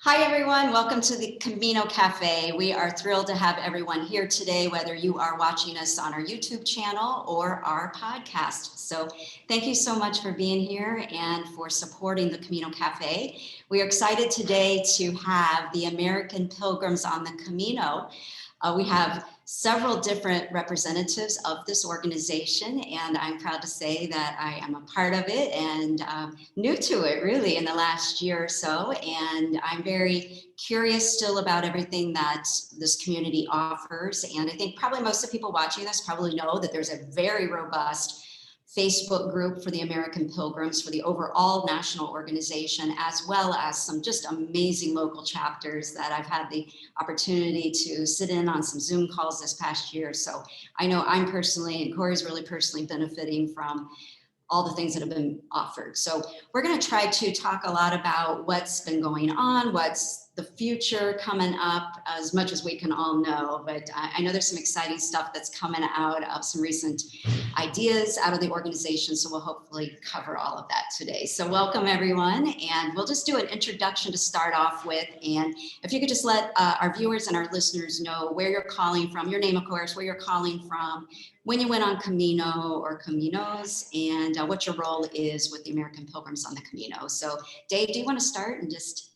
Hi, everyone. Welcome to the Camino Cafe. We are thrilled to have everyone here today, whether you are watching us on our YouTube channel or our podcast. So thank you so much for being here and for supporting the Camino Cafe. We are excited today to have the American Pilgrims on the Camino. We have several different representatives of this organization, and I'm proud to say that I am a part of it and new to it really in the last year or so. And I'm very curious still about everything that this community offers. And I think probably most of the people watching this probably know that there's a very robust Facebook group for the American Pilgrims, for the overall national organization, as well as some just amazing local chapters that I've had the opportunity to sit in on some Zoom calls this past year. So I know I'm personally, and Corey's really personally benefiting from all the things that have been offered. So we're going to try to talk a lot about what's been going on, what's the future coming up, as much as we can all know. But I know there's some exciting stuff that's coming out of some recent ideas out of the organization. So we'll hopefully cover all of that today. So welcome everyone. And we'll just do an introduction to start off with. And if you could just let our viewers and our listeners know where you're calling from, your name, of course, where you're calling from, when you went on Camino or Caminos, and what your role is with the American Pilgrims on the Camino. So Dave, do you want to start and just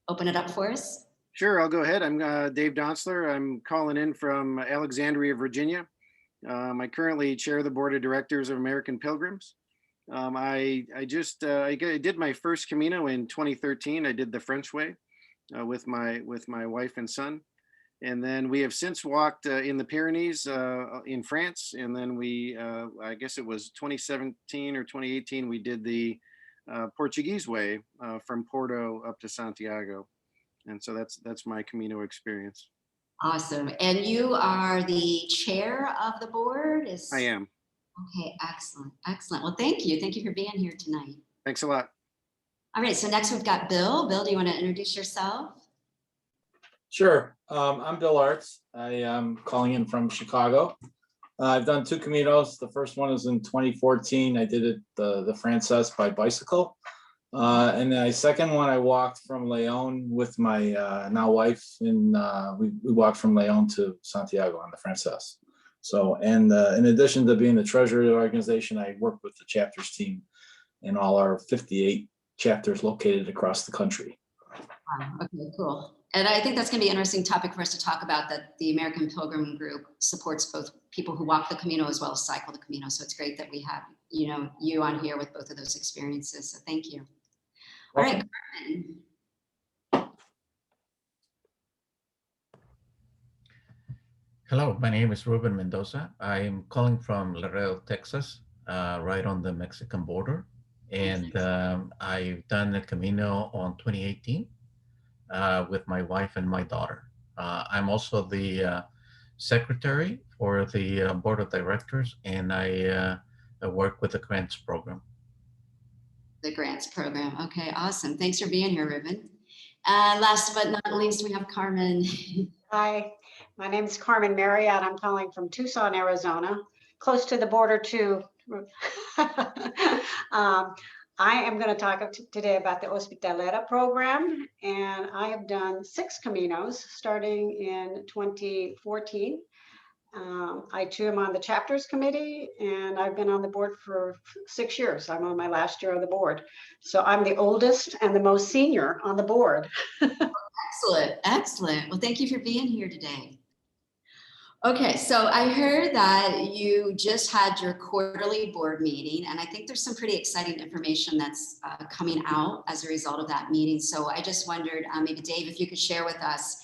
open it up for us? Sure, I'll go ahead. I'm Dave Donselar. I'm calling in from Alexandria, Virginia. I currently chair the board of directors of American Pilgrims. I did my first Camino in 2013. I did the French way with my wife and son. And then we have since walked in the Pyrenees in France. And then we, I guess it was 2017 or 2018, we did the Portuguese way from Porto up to Santiago. And so that's my Camino experience. Awesome. And you are the chair of the board? I am. Okay, excellent. Excellent. Well, thank you. Thank you for being here tonight. Thanks a lot. All right, so next we've got Bill. Bill, do you want to introduce yourself? Sure. I'm Bill Artz. I am calling in from Chicago. I've done two Caminos. The first one was in 2014. I did it the Frances by bicycle. And the second one, I walked from Leon with my now wife, and we walked from Leon to Santiago on the Frances. So, and in addition to being the treasurer of the organization, I work with the chapters team in all our 58 chapters located across the country. Okay, cool. And I think that's going to be an interesting topic for us to talk about, that the American Pilgrim Group supports both people who walk the Camino as well as cycle the Camino. So it's great that we have, you on here with both of those experiences. So thank you. All right, Carmen. Hello, my name is Reuben Mendoza. I'm calling from Laredo, Texas, right on the Mexican border. And I've done the Camino on 2018 with my wife and my daughter. I'm also the secretary for the board of directors, and I work with the grants program. The grants program. Okay, awesome. Thanks for being here, Ruben. And last but not least, we have Carmen. Hi, my name is Carmen Marriott. I'm calling from Tucson, Arizona, close to the border too. I am going to talk today about the hospitalero program, and I have done 6 Caminos starting in 2014. I too am on the chapters committee, and I've been on the board for 6 years. I'm on my last year of the board. So I'm the oldest and the most senior on the board. Excellent, excellent. Well, thank you for being here today. Okay, so I heard that you just had your quarterly board meeting, and I think there's some pretty exciting information that's coming out as a result of that meeting. So I just wondered, maybe Dave, if you could share with us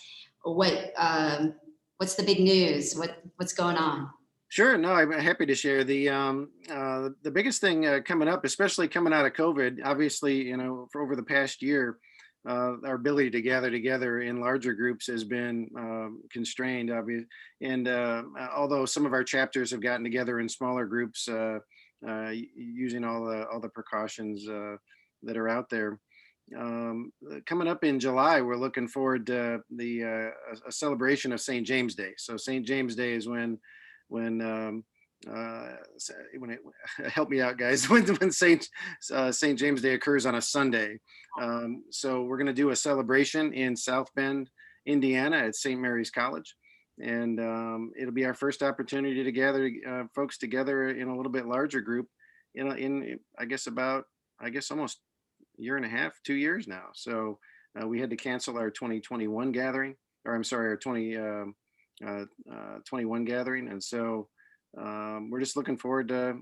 what's the big news? What's going on? Sure. No, I'm happy to share. The biggest thing coming up, especially coming out of COVID, obviously, for over the past year, our ability to gather together in larger groups has been constrained, obviously. And although some of our chapters have gotten together in smaller groups, using all the precautions that are out there. Coming up in July, we're looking forward to a celebration of St. James Day. So St. James Day is when help me out, guys, when St. James Day occurs on a Sunday. So we're going to do a celebration in South Bend, Indiana at St. Mary's College. And it'll be our first opportunity to gather folks together in a little bit larger group, in I guess almost a year and a half, 2 years now. So we had to cancel our 2021 gathering, or I'm sorry, our 2021 gathering. And so we're just looking forward to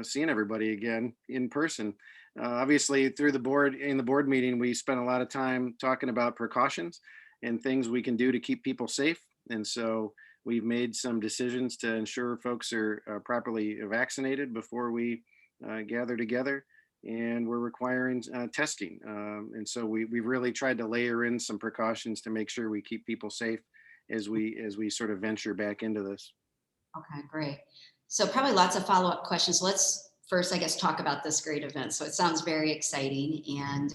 seeing everybody again in person. Obviously, through the board meeting, we spent a lot of time talking about precautions and things we can do to keep people safe. And so we've made some decisions to ensure folks are properly vaccinated before we gather together. And we're requiring testing. And so we've really tried to layer in some precautions to make sure we keep people safe as we sort of venture back into this. Okay, great. So probably lots of follow-up questions. Let's first, I guess, talk about this great event. So it sounds very exciting. And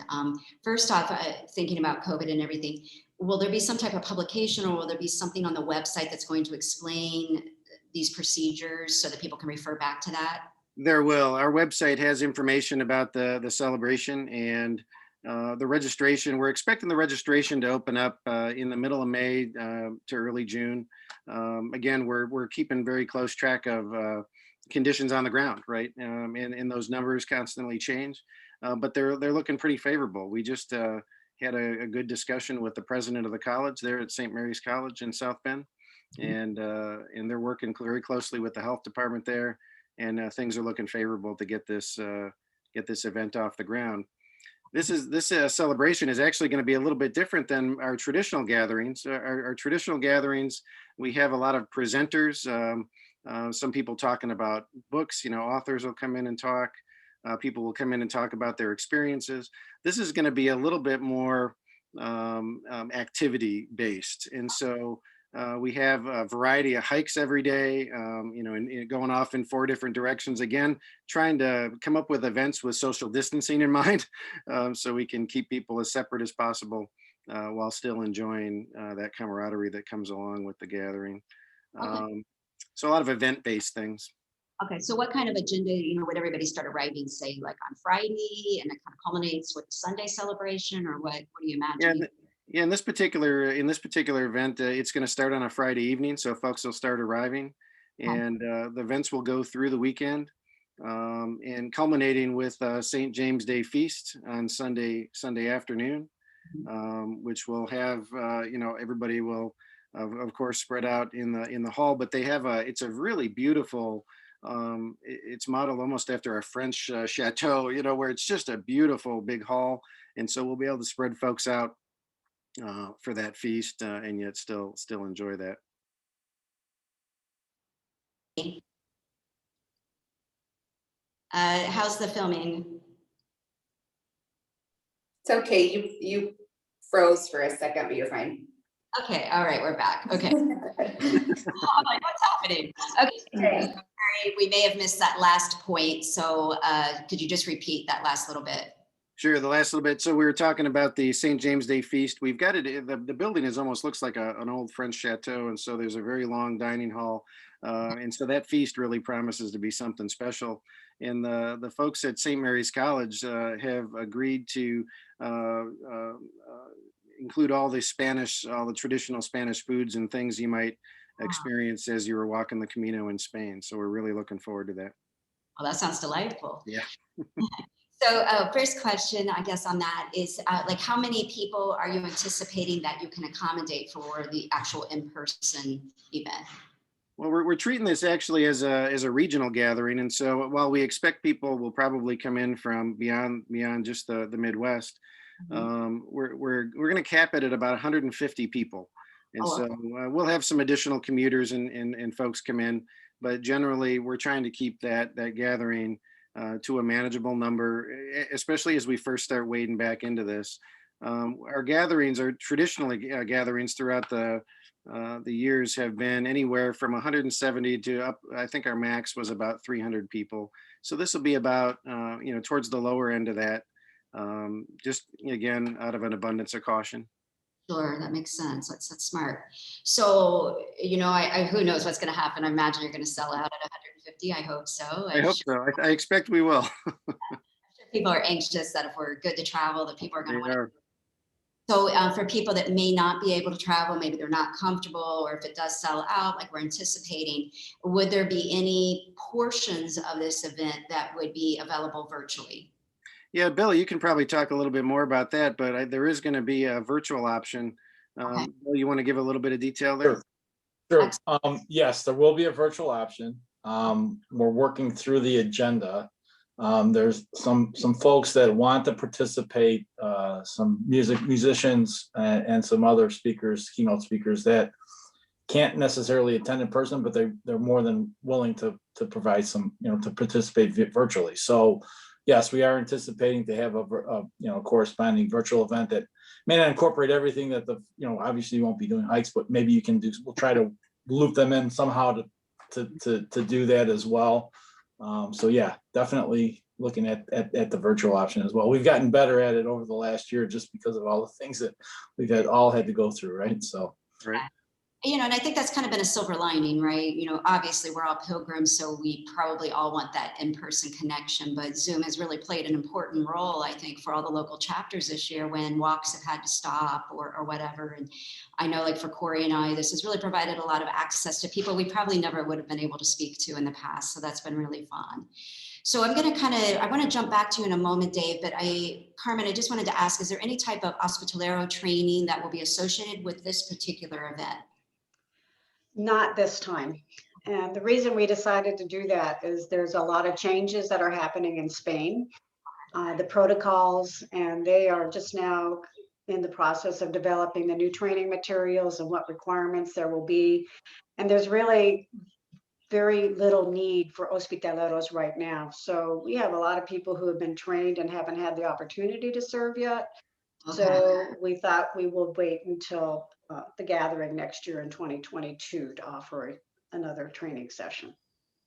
first off, thinking about COVID and everything, will there be some type of publication, or will there be something on the website that's going to explain these procedures so that people can refer back to that? There will. Our website has information about the celebration and the registration. We're expecting the registration to open up in the middle of May to early June. Again, we're keeping very close track of conditions on the ground, right? And those numbers constantly change, but they're looking pretty favorable. We just had a good discussion with the president of the college there at St. Mary's College in South Bend, and they're working very closely with the health department there, and things are looking favorable to get this event off the ground. This celebration is actually going to be a little bit different than our traditional gatherings. Our traditional gatherings, we have a lot of presenters. Some people talking about books. Authors will come in and talk. People will come in and talk about their experiences. This is going to be a little bit more activity based, and so we have a variety of hikes every day, and going off in 4 different directions. Again, trying to come up with events with social distancing in mind, so we can keep people as separate as possible while still enjoying that camaraderie that comes along with the gathering. Okay. So a lot of event-based things. Okay, so what kind of agenda, would everybody start arriving, say, like on Friday, and it kind of culminates with the Sunday celebration, or what do you imagine? Yeah, in this particular event, it's going to start on a Friday evening, so folks will start arriving, and the events will go through the weekend, and culminating with St. James Day feast on Sunday afternoon, which will have everybody will of course spread out in the hall, but they have it's a really beautiful. It's modeled almost after a French chateau, where it's just a beautiful big hall, and so we'll be able to spread folks out for that feast, and yet still enjoy that. How's the filming? It's okay. You froze for a second, but you're fine. Okay, all right, we're back. Okay. I'm like, what's happening? Okay. Sorry, we may have missed that last point. So could you just repeat that last little bit? Sure, the last little bit. So we were talking about the St. James Day feast. We've got it. The building almost looks like an old French chateau, and so there's a very long dining hall, and so that feast really promises to be something special. And the folks at St. Mary's College have agreed to include all the traditional Spanish foods and things you might experience as you were walking the Camino in Spain. So we're really looking forward to that. Well, that sounds delightful. Yeah. So first question, I guess, on that is like, how many people are you anticipating that you can accommodate for the actual in-person event? Well, we're treating this actually as a regional gathering, and so while we expect people will probably come in from beyond just the Midwest, we're going to cap it at about 150 people, and so we'll have some additional commuters and folks come in, but generally we're trying to keep that gathering to a manageable number, especially as we first start wading back into this. Our gatherings are traditionally gatherings throughout the years have been anywhere from 170 to up. I think our max was about 300 people. So this will be about, towards the lower end of that, just again, out of an abundance of caution. Sure, that makes sense. That's smart. So, who knows what's going to happen? I imagine you're going to sell out at 50. I hope so. I hope so. I expect we will. People are anxious that if we're good to travel, that people are going They to want to. are. So for people that may not be able to travel, maybe they're not comfortable, or if it does sell out, like we're anticipating, would there be any portions of this event that would be available virtually? Yeah, Billy, you can probably talk a little bit more about that, but there is going to be a virtual option. Okay. Bill, you want to give a little bit of detail there? Sure. Yes, there will be a virtual option. We're working through the agenda. There's some folks that want to participate, some musicians and some other speakers, keynote speakers that can't necessarily attend in person, but they're more than willing to provide some, to participate virtually. So yes, we are anticipating to have a corresponding virtual event that may not incorporate everything that obviously you won't be doing hikes, but maybe you can do, we'll try to loop them in somehow to do that as well. So yeah, definitely looking at the virtual option as well. We've gotten better at it over the last year just because of all the things that we've all had to go through, right? So Right. And I think that's kind of been a silver lining, right? Obviously we're all pilgrims, so we probably all want that in-person connection, but Zoom has really played an important role, I think, for all the local chapters this year when walks have had to stop or whatever. And I know, like for Corey and I, this has really provided a lot of access to people we probably never would have been able to speak to in the past. So that's been really fun. So I'm going to I want to jump back to you in a moment, Dave, but Carmen, I just wanted to ask, is there any type of hospitalero training that will be associated with this particular event? Not this time. And the reason we decided to do that is there's a lot of changes that are happening in Spain, the protocols, and they are just now in the process of developing the new training materials and what requirements there will be. And there's really very little need for hospitaleros right now. So we have a lot of people who have been trained and haven't had the opportunity to serve yet. Okay. So we thought we will wait until the gathering next year in 2022 to offer another training session.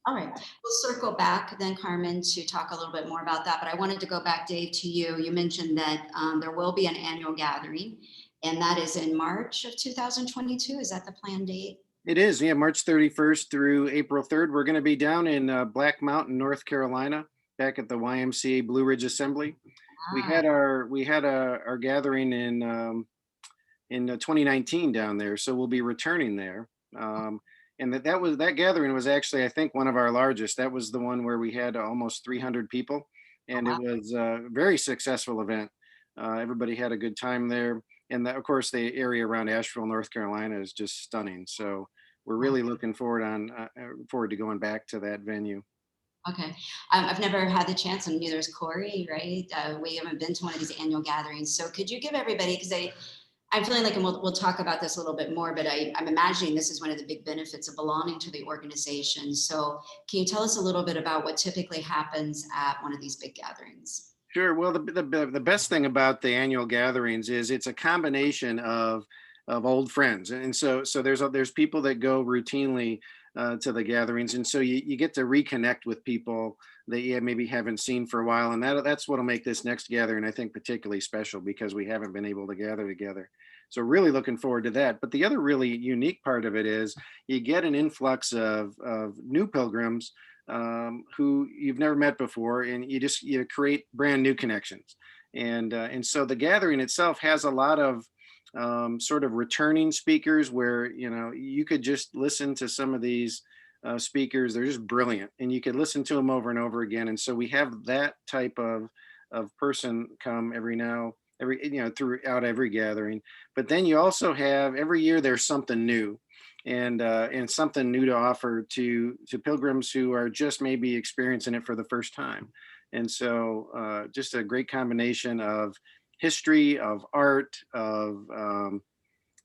All right, we'll circle back then, Carmen, to talk a little bit more about that. But I wanted to go back, Dave, to you. You mentioned that there will be an annual gathering, and that is in March of 2022. Is that the planned date? It is, yeah, March 31st through April 3rd. We're going to be down in Black Mountain, North Carolina, back at the YMCA Blue Ridge Assembly. We had our gathering in 2019 down there, so we'll be returning there. And that gathering was actually, I think, one of our largest. That was the one where we had almost 300 people, and it was a very successful event. Everybody had a good time there, and of course, the area around Asheville, North Carolina, is just stunning. So we're really looking forward to going back to that venue. Okay. I've never had the chance, and neither has Corey, right? We haven't been to one of these annual gatherings. So could you give everybody, because I'm feeling like, and we'll talk about this a little bit more, but I'm imagining this is one of the big benefits of belonging to the organization. So can you tell us a little bit about what typically happens at one of these big gatherings? Sure. Well, the best thing about the annual gatherings is it's a combination of old friends, and so there's people that go routinely to the gatherings, and so you get to reconnect with people that you maybe haven't seen for a while, and that's what'll make this next gathering, I think, particularly special, because we haven't been able to gather together. So really looking forward to that. But the other really unique part of it is you get an influx of new pilgrims who you've never met before, and you create brand new connections. And so the gathering itself has a lot of sort of returning speakers where you could just listen to some of these speakers. They're just brilliant, and you could listen to them over and over again. And so we have that type of person come throughout every gathering. But then you also have, every year there's something new, and something new to offer to pilgrims who are just maybe experiencing it for the first time. And so just a great combination of history, of art, of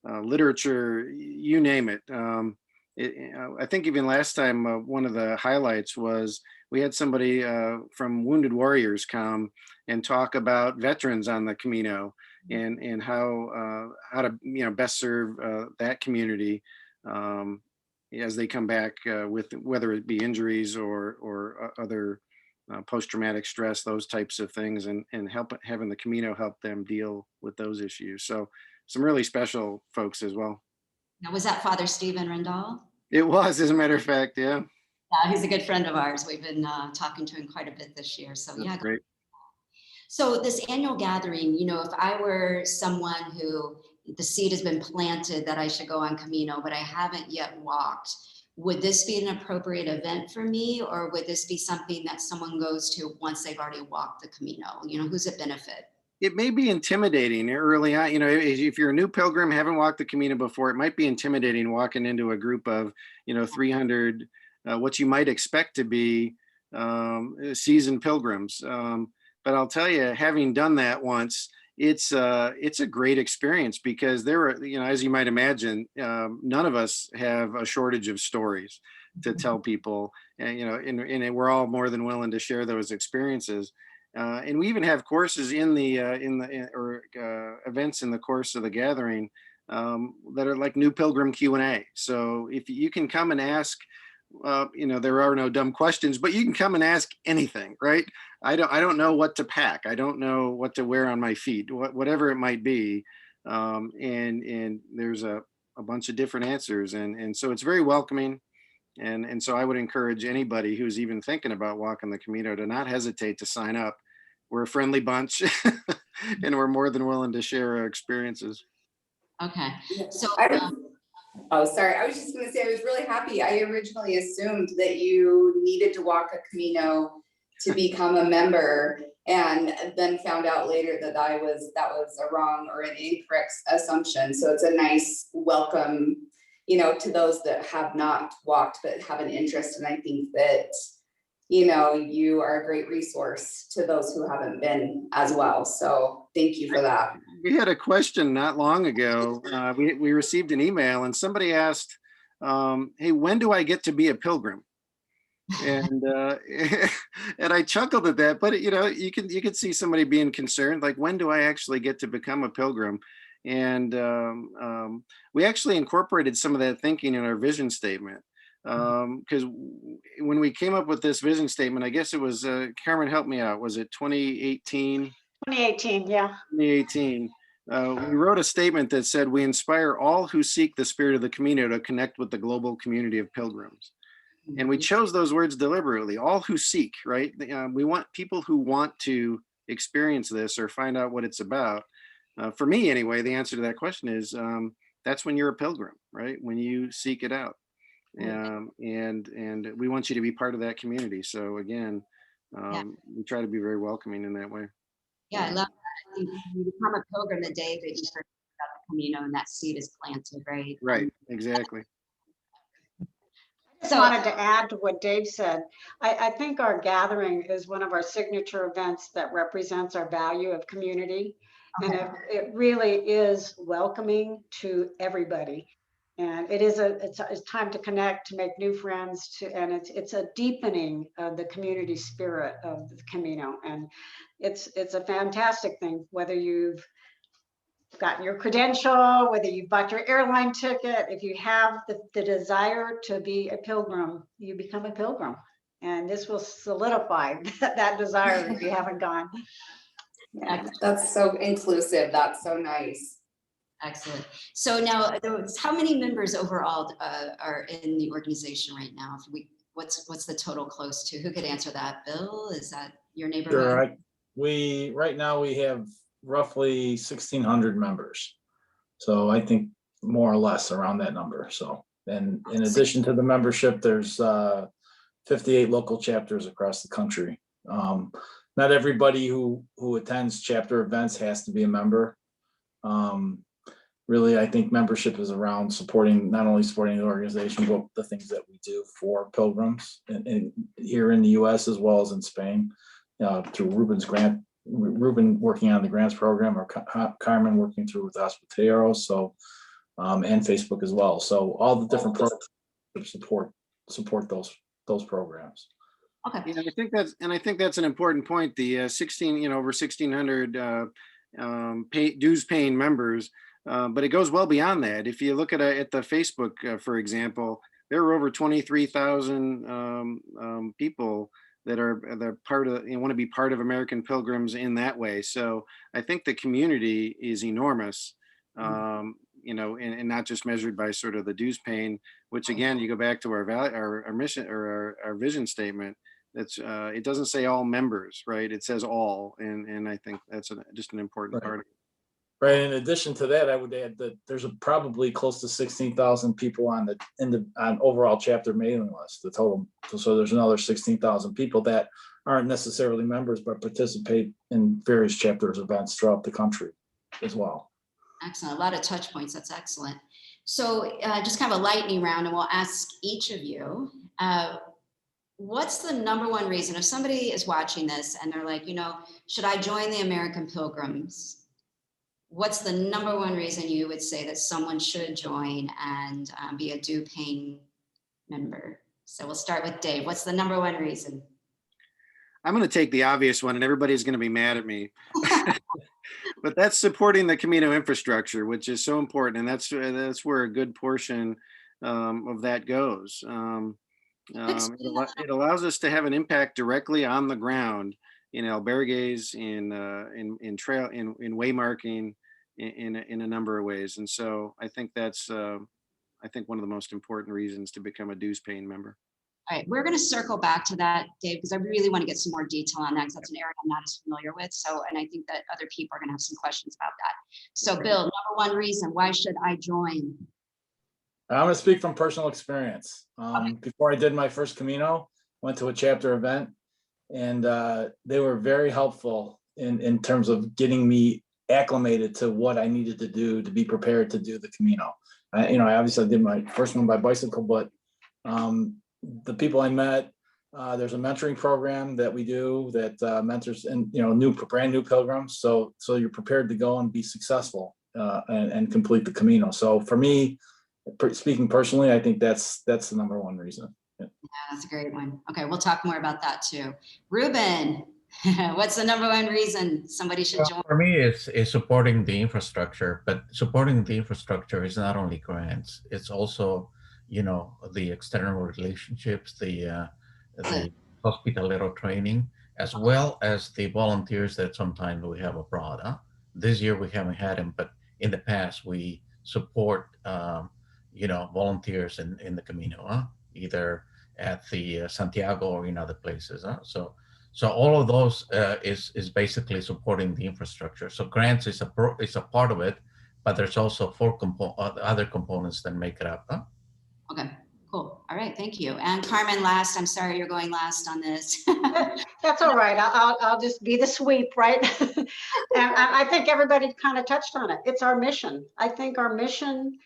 literature, you name it. I think even last time, one of the highlights was we had somebody from Wounded Warriors come and talk about veterans on the Camino, and how to best serve that community as they come back with, whether it be injuries or other post-traumatic stress, those types of things, and having the Camino help them deal with those issues. So some really special folks as well. Now, was that Father Stephen Randall? It was, as a matter of fact, yeah. he's a good friend of ours. We've been talking to him quite a bit this year. So That's yeah. great. So this annual gathering, you know, if I were someone who the seed has been planted that I should go on Camino, but I haven't yet walked, would this be an appropriate event for me, or would this be something that someone goes to once they've already walked the Camino? You know, who's it benefit? It may be intimidating early on. You know, if you're a new pilgrim, haven't walked the Camino before, it might be intimidating walking into a group of, 300, what you might expect to be seasoned pilgrims. But I'll tell you, having done that once, it's a great experience because there are, as you might imagine, none of us have a shortage of stories to tell people, and and we're all more than willing to share those experiences. And we even have courses in the events in the course of the gathering that are like new pilgrim Q&A. So if you can come and ask, there are no dumb questions, but you can come and ask anything, right? I don't know what to pack. I don't know what to wear on my feet, whatever it might be. And there's a bunch of different answers. And so it's very welcoming. And so I would encourage anybody who's even thinking about walking the Camino to not hesitate to sign up. We're a friendly bunch and we're more than willing to share our experiences. Okay. So Oh, sorry. I was just going to say, I was really happy. I originally assumed that you needed to walk a Camino to become a member, and then found out later that that was a wrong or an incorrect assumption. So it's a nice welcome, to those that have not walked but have an interest. And I think that, you are a great resource to those who haven't been as well. So thank you for that. We had a question not long ago. We received an email and somebody asked, hey, when do I get to be a pilgrim? And and I chuckled at that, but you could see somebody being concerned, like, when do I actually get to become a pilgrim? And we actually incorporated some of that thinking in our vision statement. Because when we came up with this vision statement, I guess it was, Carmen, help me out. Was it 2018? 2018, yeah. 2018. We wrote a statement that said, we inspire all who seek the spirit of the Camino to connect with the global community of pilgrims. And we chose those words deliberately, all who seek, right? We want people who want to experience this or find out what it's about. For me, anyway, the answer to that question is, that's when you're a pilgrim, right? When you seek it out. And we want you to be part of that community. So again, we try to be very welcoming in that way. yeah, I love that. I think you become a pilgrim the day that you start about the Camino and that seed is planted, right? Right, exactly. I just wanted to add to what Dave said. I think our gathering is one of our signature events that represents our value of community. And it really is welcoming to everybody. And it's time to connect, to make new friends, and it's a deepening of the community spirit of the Camino. And it's a fantastic thing, whether you've gotten your credential, whether you bought your airline ticket, if you have the desire to be a pilgrim, you become a pilgrim. And this will solidify that desire if you haven't gone. Yeah, that's so inclusive. That's so nice. Excellent. So now, how many members overall are in the organization right now? What's the total close to? Who could answer that? Bill, is that your neighborhood? Sure. Right now we have roughly 1,600 members. So I think more or less around that number. So, and in addition to the membership, there's 58 local chapters across the country. Not everybody who attends chapter events has to be a member. Really, I think membership is around not only supporting the organization, but the things that we do for pilgrims and here in the US as well as in Spain, through Ruben's grant, Ruben working on the grants program, or Carmen working through with hospitalero, so and Facebook as well. So all the different programs support those programs. Okay. Yeah, I think that's an important point. The over 1,600 dues paying members, but it goes well beyond that. If you look at the Facebook, for example, there are over 23,000 people that are part of, want to be part of American Pilgrims in that way. So I think the community is enormous, and not just measured by sort of the dues paying. which again, you go back to our value, our mission, or our vision statement. That's it doesn't say all members, right? It says all, and I think that's just an important Right. part of it. Right. In addition to that, I would add that there's probably close to 16,000 people on overall chapter mailing list, the total. So there's another 16,000 people that aren't necessarily members, but participate in various chapters events throughout the country as well. Excellent. A lot of touch points. That's excellent. So just kind of a lightning round, and we'll ask each of you, what's the number one reason if somebody is watching this and they're like, should I join the American Pilgrims? What's the number one reason you would say that someone should join and be a due paying member? So we'll start with Dave. What's the number one reason? I'm going to take the obvious one, and everybody's going to be mad at me. But that's supporting the Camino infrastructure, which is so important, and that's where a good portion of that goes. It allows us to have an impact directly on the ground in albergues, in trail, in waymarking, in a number of ways. And so I think that's I think one of the most important reasons to become a dues paying member. All right, we're going to circle back to that, Dave, because I really want to get some more detail on that, because that's an area I'm not as familiar with. So, and I think that other people are going to have some questions about that. So, Bill, number one reason, why should I join? I'm going to speak from personal experience. Before I did my first Camino, went to a chapter event, and they were very helpful in terms of getting me acclimated to what I needed to do to be prepared to do the Camino. I obviously did my first one by bicycle, but the people I met, there's a mentoring program that we do that mentors and brand new pilgrims. So you're prepared to go and be successful and complete the Camino. So for me, speaking personally, I think that's the number one reason. Yeah, that's a great one. Okay, we'll talk more about that too. Ruben, what's the number one reason somebody should join? For me, it's supporting the infrastructure, but supporting the infrastructure is not only grants, it's also, the external relationships, the hospitalero training, as well as the volunteers that sometimes we have abroad. This year we haven't had them, but in the past we support, volunteers in the Camino, either at the Santiago or in other places. So all of those is basically supporting the infrastructure. So grants is a part of it, but there's also four other components that make it up. Okay, cool. All right, thank you. And Carmen, last. I'm sorry you're going last on this. That's all right. I'll just be the sweep, right? And I think everybody kind of touched on it. It's our mission. I think our mission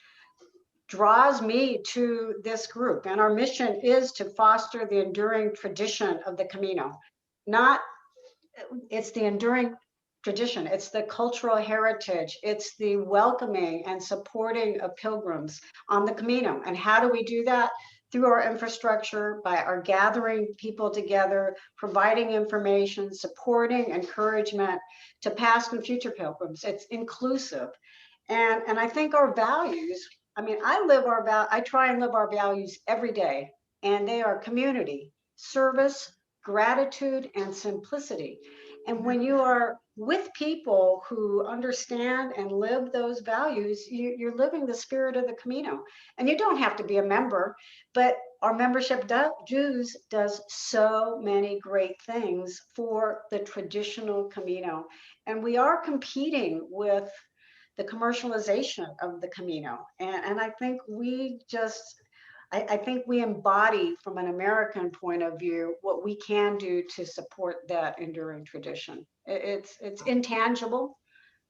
draws me to this group, and our mission is to foster the enduring tradition of the Camino. It's the enduring tradition, it's the cultural heritage, it's the welcoming and supporting of pilgrims on the Camino. And how do we do that? Through our infrastructure, by our gathering people together, providing information, supporting encouragement to past and future pilgrims. It's inclusive. And I think our values, I try and live our values every day, and they are community, service, gratitude, and simplicity. And when you are with people who understand and live those values, you're living the spirit of the Camino. And you don't have to be a member, but our membership dues does so many great things for the traditional Camino. And we are competing with the commercialization of the Camino. And I think I think we embody, from an American point of view, what we can do to support that enduring tradition. It's intangible,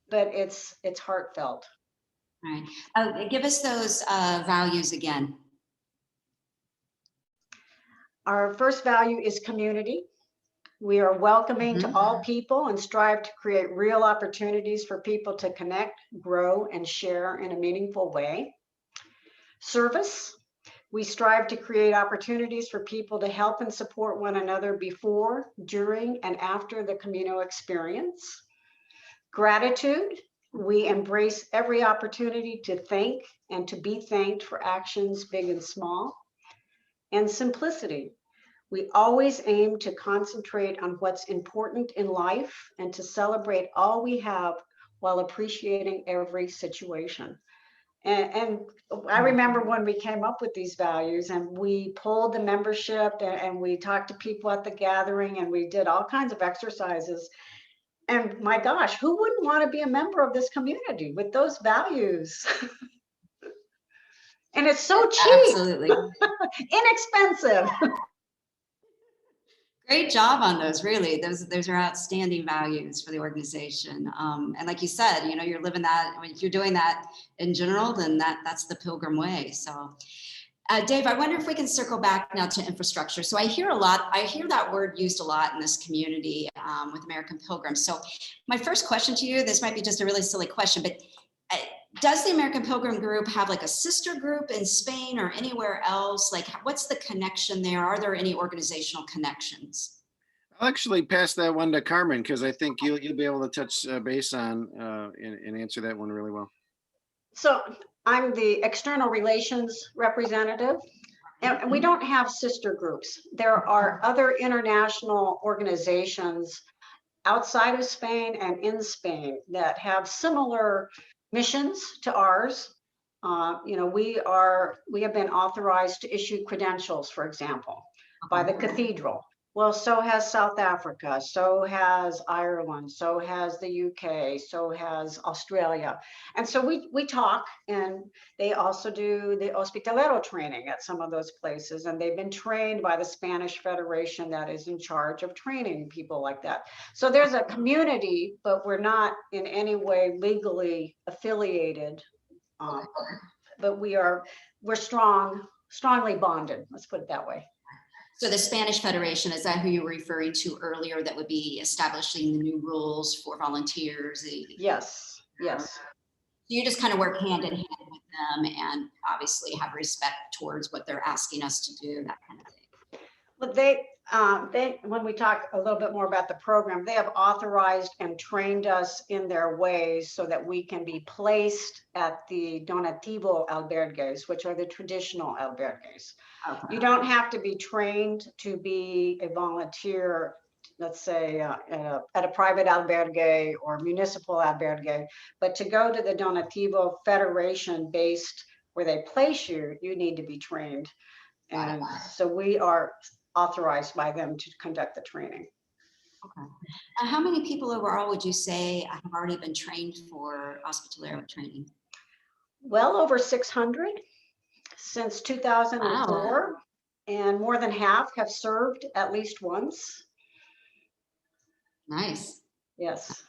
but it's heartfelt. All right. Give us those values again. Our first value is community. We are welcoming to all people and strive to create real opportunities for people to connect, grow, and share in a meaningful way. Service. We strive to create opportunities for people to help and support one another before, during, and after the Camino experience. Gratitude. We embrace every opportunity to thank and to be thanked for actions big and small. And simplicity. We always aim to concentrate on what's important in life and to celebrate all we have while appreciating every situation. And I remember when we came up with these values and we polled the membership and we talked to people at the gathering and we did all kinds of exercises. And my gosh, who wouldn't want to be a member of this community with those values? And it's so cheap, Absolutely. inexpensive. Great job on those, really. Those are outstanding values for the organization. And like you said, you know, you're living that, I mean, if you're doing that in general, then that's the Pilgrim way. So Dave, I wonder if we can circle back now to infrastructure. So I hear that word used a lot in this community with American Pilgrims. So my first question to you, this might be just a really silly question, but does the American Pilgrim group have like a sister group in Spain or anywhere else? Like, what's the connection there? Are there any organizational connections? I'll actually pass that one to Carmen because I think you'll be able to touch base on and answer that one really well. So I'm the external relations representative, and we don't have sister groups. There are other international organizations outside of Spain and in Spain that have similar missions to ours. You know, we have been authorized to issue credentials, for example, by the cathedral. Well, so has South Africa, so has Ireland, so has the UK, so has Australia. And so we talk, and they also do the hospitalero training at some of those places. And they've been trained by the Spanish Federation that is in charge of training people like that. So there's a community, but we're not in any way legally affiliated. But we're strongly bonded, let's put it that way. So the Spanish Federation, is that who you were referring to earlier that would be establishing the new rules for volunteers? Yes, yes. You just kind of work hand in hand with them and obviously have respect towards what they're asking us to do, that kind of thing. But they, when we talk a little bit more about the program, they have authorized and trained us in their ways so that we can be placed at the donativo albergues, which are the traditional albergues. Okay. You don't have to be trained to be a volunteer, let's say at a private albergue or municipal albergue, but to go to the Donativo Federation based where they place you, you need to be trained. And so we are authorized by them to conduct the training. Okay. How many people overall would you say have already been trained for hospitalero training? Well over 600 since 2004. Wow. And more than half have served at least once. Nice. Yes.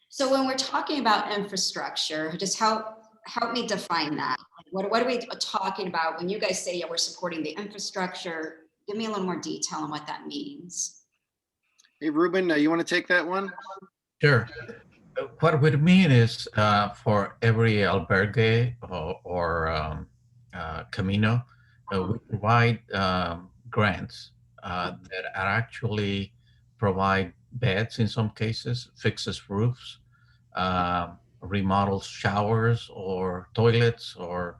So when we're talking about infrastructure, just help me define that. What are we talking about when you guys say, yeah, we're supporting the infrastructure? Give me a little more detail on what that means. Hey, Ruben, you want to take that one? Sure. What we mean is for every albergue or Camino, we provide grants that are actually provide beds in some cases, fixes roofs, remodels showers or toilets or,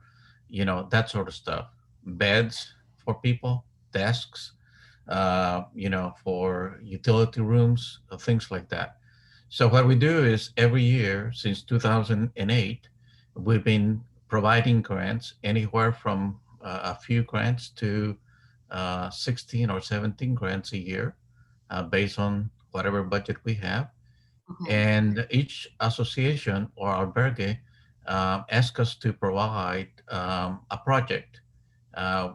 you know, that sort of stuff. Beds for people, desks, you know, for utility rooms, things like that. So what we do is every year since 2008, we've been providing grants anywhere from a few grants to 16 or 17 grants a year based on whatever budget we have. Okay. And each association or albergue asks us to provide a project.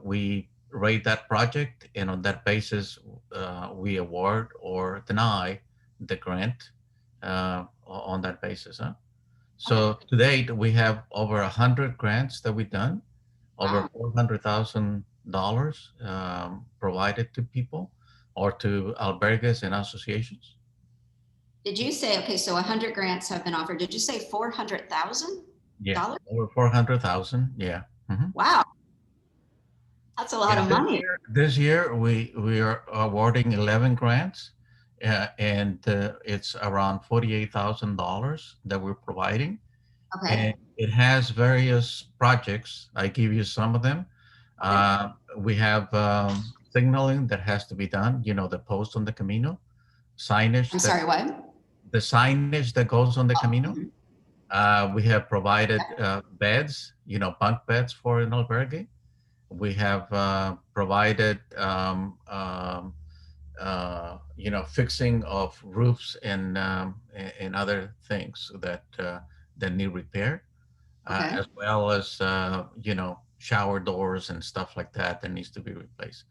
We rate that project, and on that basis, we award or deny the grant on that basis. So to date, we have over 100 grants that we've done, over $400,000 provided to people or to albergues and associations. Did you say, okay, so 100 grants have been offered. Did you say 400,000? Yeah, over 400,000. Yeah. Mm-hmm. Wow. That's a lot of money. This year, we are awarding 11 grants, and it's around $48,000 that we're providing. Okay. And it has various projects. I give you some of them. We have signaling that has to be done, you know, the post on the Camino, signage. I'm sorry, what? The signage that goes on the Camino. Mm-hmm. We have provided beds, bunk beds for an albergue. We have provided, fixing of roofs and other things that need repair, Okay. as well as, shower doors and stuff like that needs to be replaced.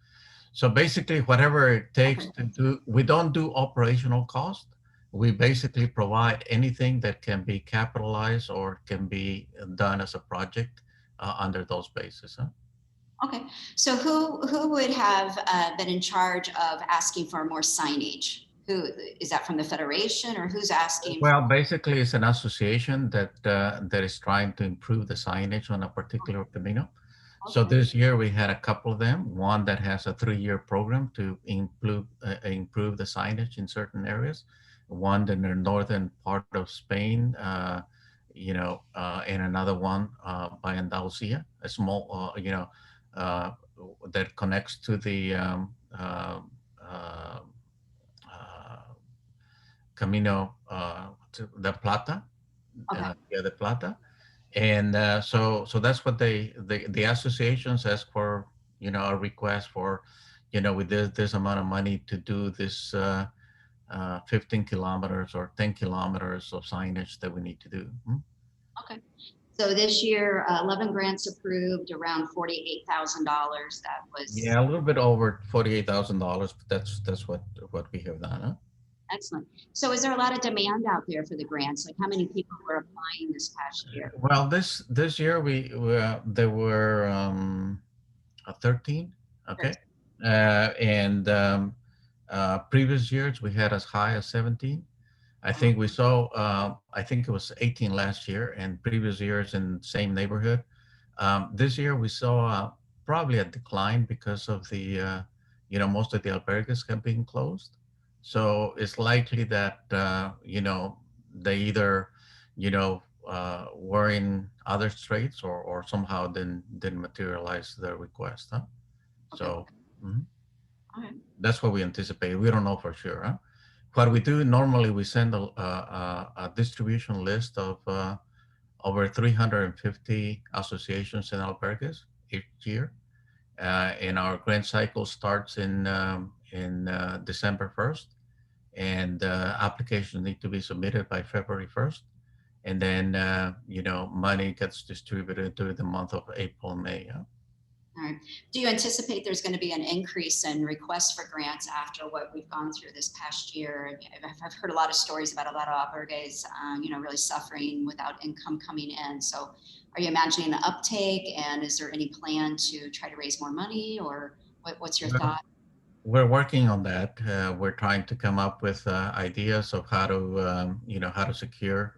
So basically, whatever it takes to do, we don't do operational cost. We basically provide anything that can be capitalized or can be done as a project under those bases. Huh? Okay, so who would have been in charge of asking for more signage? Who is that, from the Federation, or who's asking? Well, basically, it's an association that is trying to improve the signage on a particular Camino. So Okay. this year we had a couple of them. One that has a 3-year program to improve the signage in certain areas. One in the northern part of Spain, and another one by Andalusia, a small, that connects to the Camino to the Plata, Okay. de Plata. And so that's what the associations ask for, a request for, with this amount of money to do this 15 kilometers or 10 kilometers of signage that we need to do. Okay. So this year, 11 grants approved, around $48,000. That was Yeah, a little bit over $48,000, but that's what we have done. Huh? excellent. So is there a lot of demand out there for the grants? Like, how many people were applying this past year? Well, this year there were 13. Okay. And previous years we had as high as 17. I think we saw, I think it was 18 last year, and previous years in same neighborhood. This year we saw probably a decline because of the, most of the albergues have been closed. So it's likely that, they either, were in other straits or somehow didn't materialize their request. Huh? So Okay. that's what we anticipate. We don't know for sure. Huh? What we do normally, we send a distribution list of over 350 associations and albergues each year. And our grant cycle starts in December 1st. And applications need to be submitted by February 1st. And then, money gets distributed during the month of April and May. Yeah? All right. Do you anticipate there's going to be an increase in requests for grants after what we've gone through this past year? I've heard a lot of stories about a lot of albergues, really suffering without income coming in. So are you imagining an uptake, and is there any plan to try to raise more money, or what's your thought? We're working on that. We're trying to come up with ideas of how to, how to secure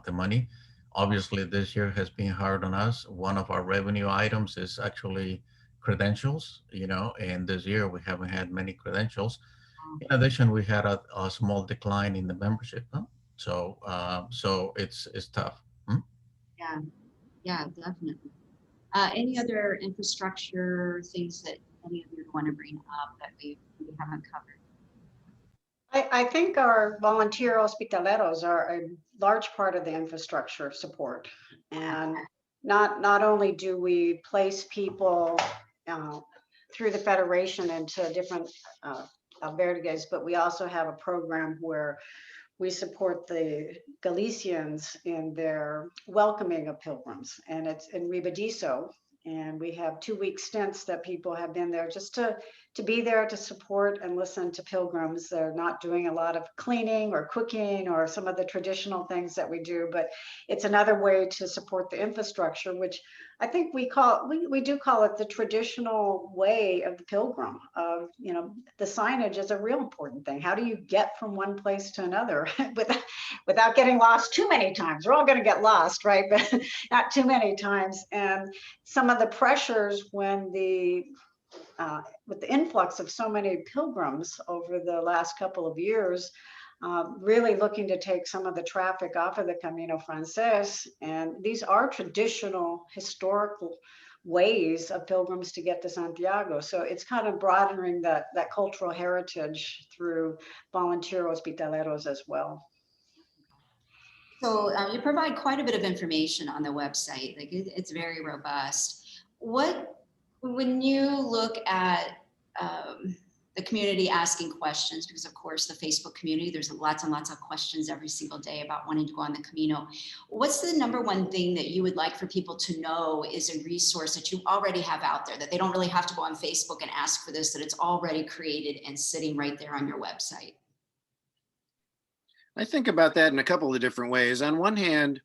the money. Obviously, this year has been hard on us. One of our revenue items is actually credentials, and this year we haven't had many credentials. In addition, we had a small decline in the membership. Huh? So it's tough. Yeah, definitely. Any other infrastructure things that any of you want to bring up that we haven't covered? I think our volunteer hospitaleros are a large part of the infrastructure support. And not only do we place people through the Federation into different albergues, but we also have a program where we support the Galicians in their welcoming of pilgrims, and it's in Ribadizo. And we have 2-week stints that people have been there just to be there to support and listen to pilgrims. They're not doing a lot of cleaning or cooking or some of the traditional things that we do, but it's another way to support the infrastructure, which I think we do call it the traditional way of the pilgrim. The signage is a real important thing. How do you get from one place to another without getting lost too many times? We're all going to get lost, right? But not too many times. And some of the pressures when with the influx of so many pilgrims over the last couple of years, really looking to take some of the traffic off of the Camino Frances. And these are traditional historical ways of pilgrims to get to Santiago. So it's kind of broadening that cultural heritage through volunteer hospitaleros as well. So you provide quite a bit of information on the website. Like it's very robust. When you look at the community asking questions, because of course the Facebook community, there's lots and lots of questions every single day about wanting to go on the Camino. What's the number one thing that you would like for people to know is a resource that you already have out there, that they don't really have to go on Facebook and ask for this, that it's already created and sitting right there on your website? I think about that in a couple of different ways. On one hand,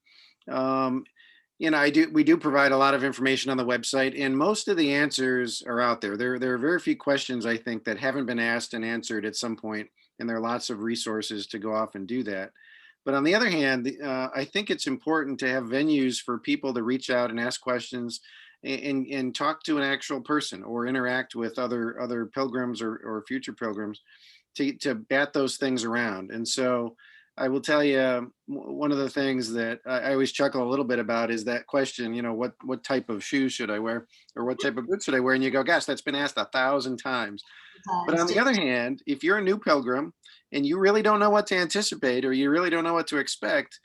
we do provide a lot of information on the website, and most of the answers are out there. There are very few questions, I think, that haven't been asked and answered at some point, and there are lots of resources to go off and do that. But on the other hand, I think it's important to have venues for people to reach out and ask questions and talk to an actual person or interact with other pilgrims or future pilgrims to bat those things around. And so I will tell you, one of the things that I always chuckle a little bit about is that question, what type of shoes should I wear, or what type of boots should I wear? And you go, gosh, that's been asked 1,000 times. But on the other hand, if you're a new pilgrim and you really don't know what to anticipate, or you really don't know what to expect,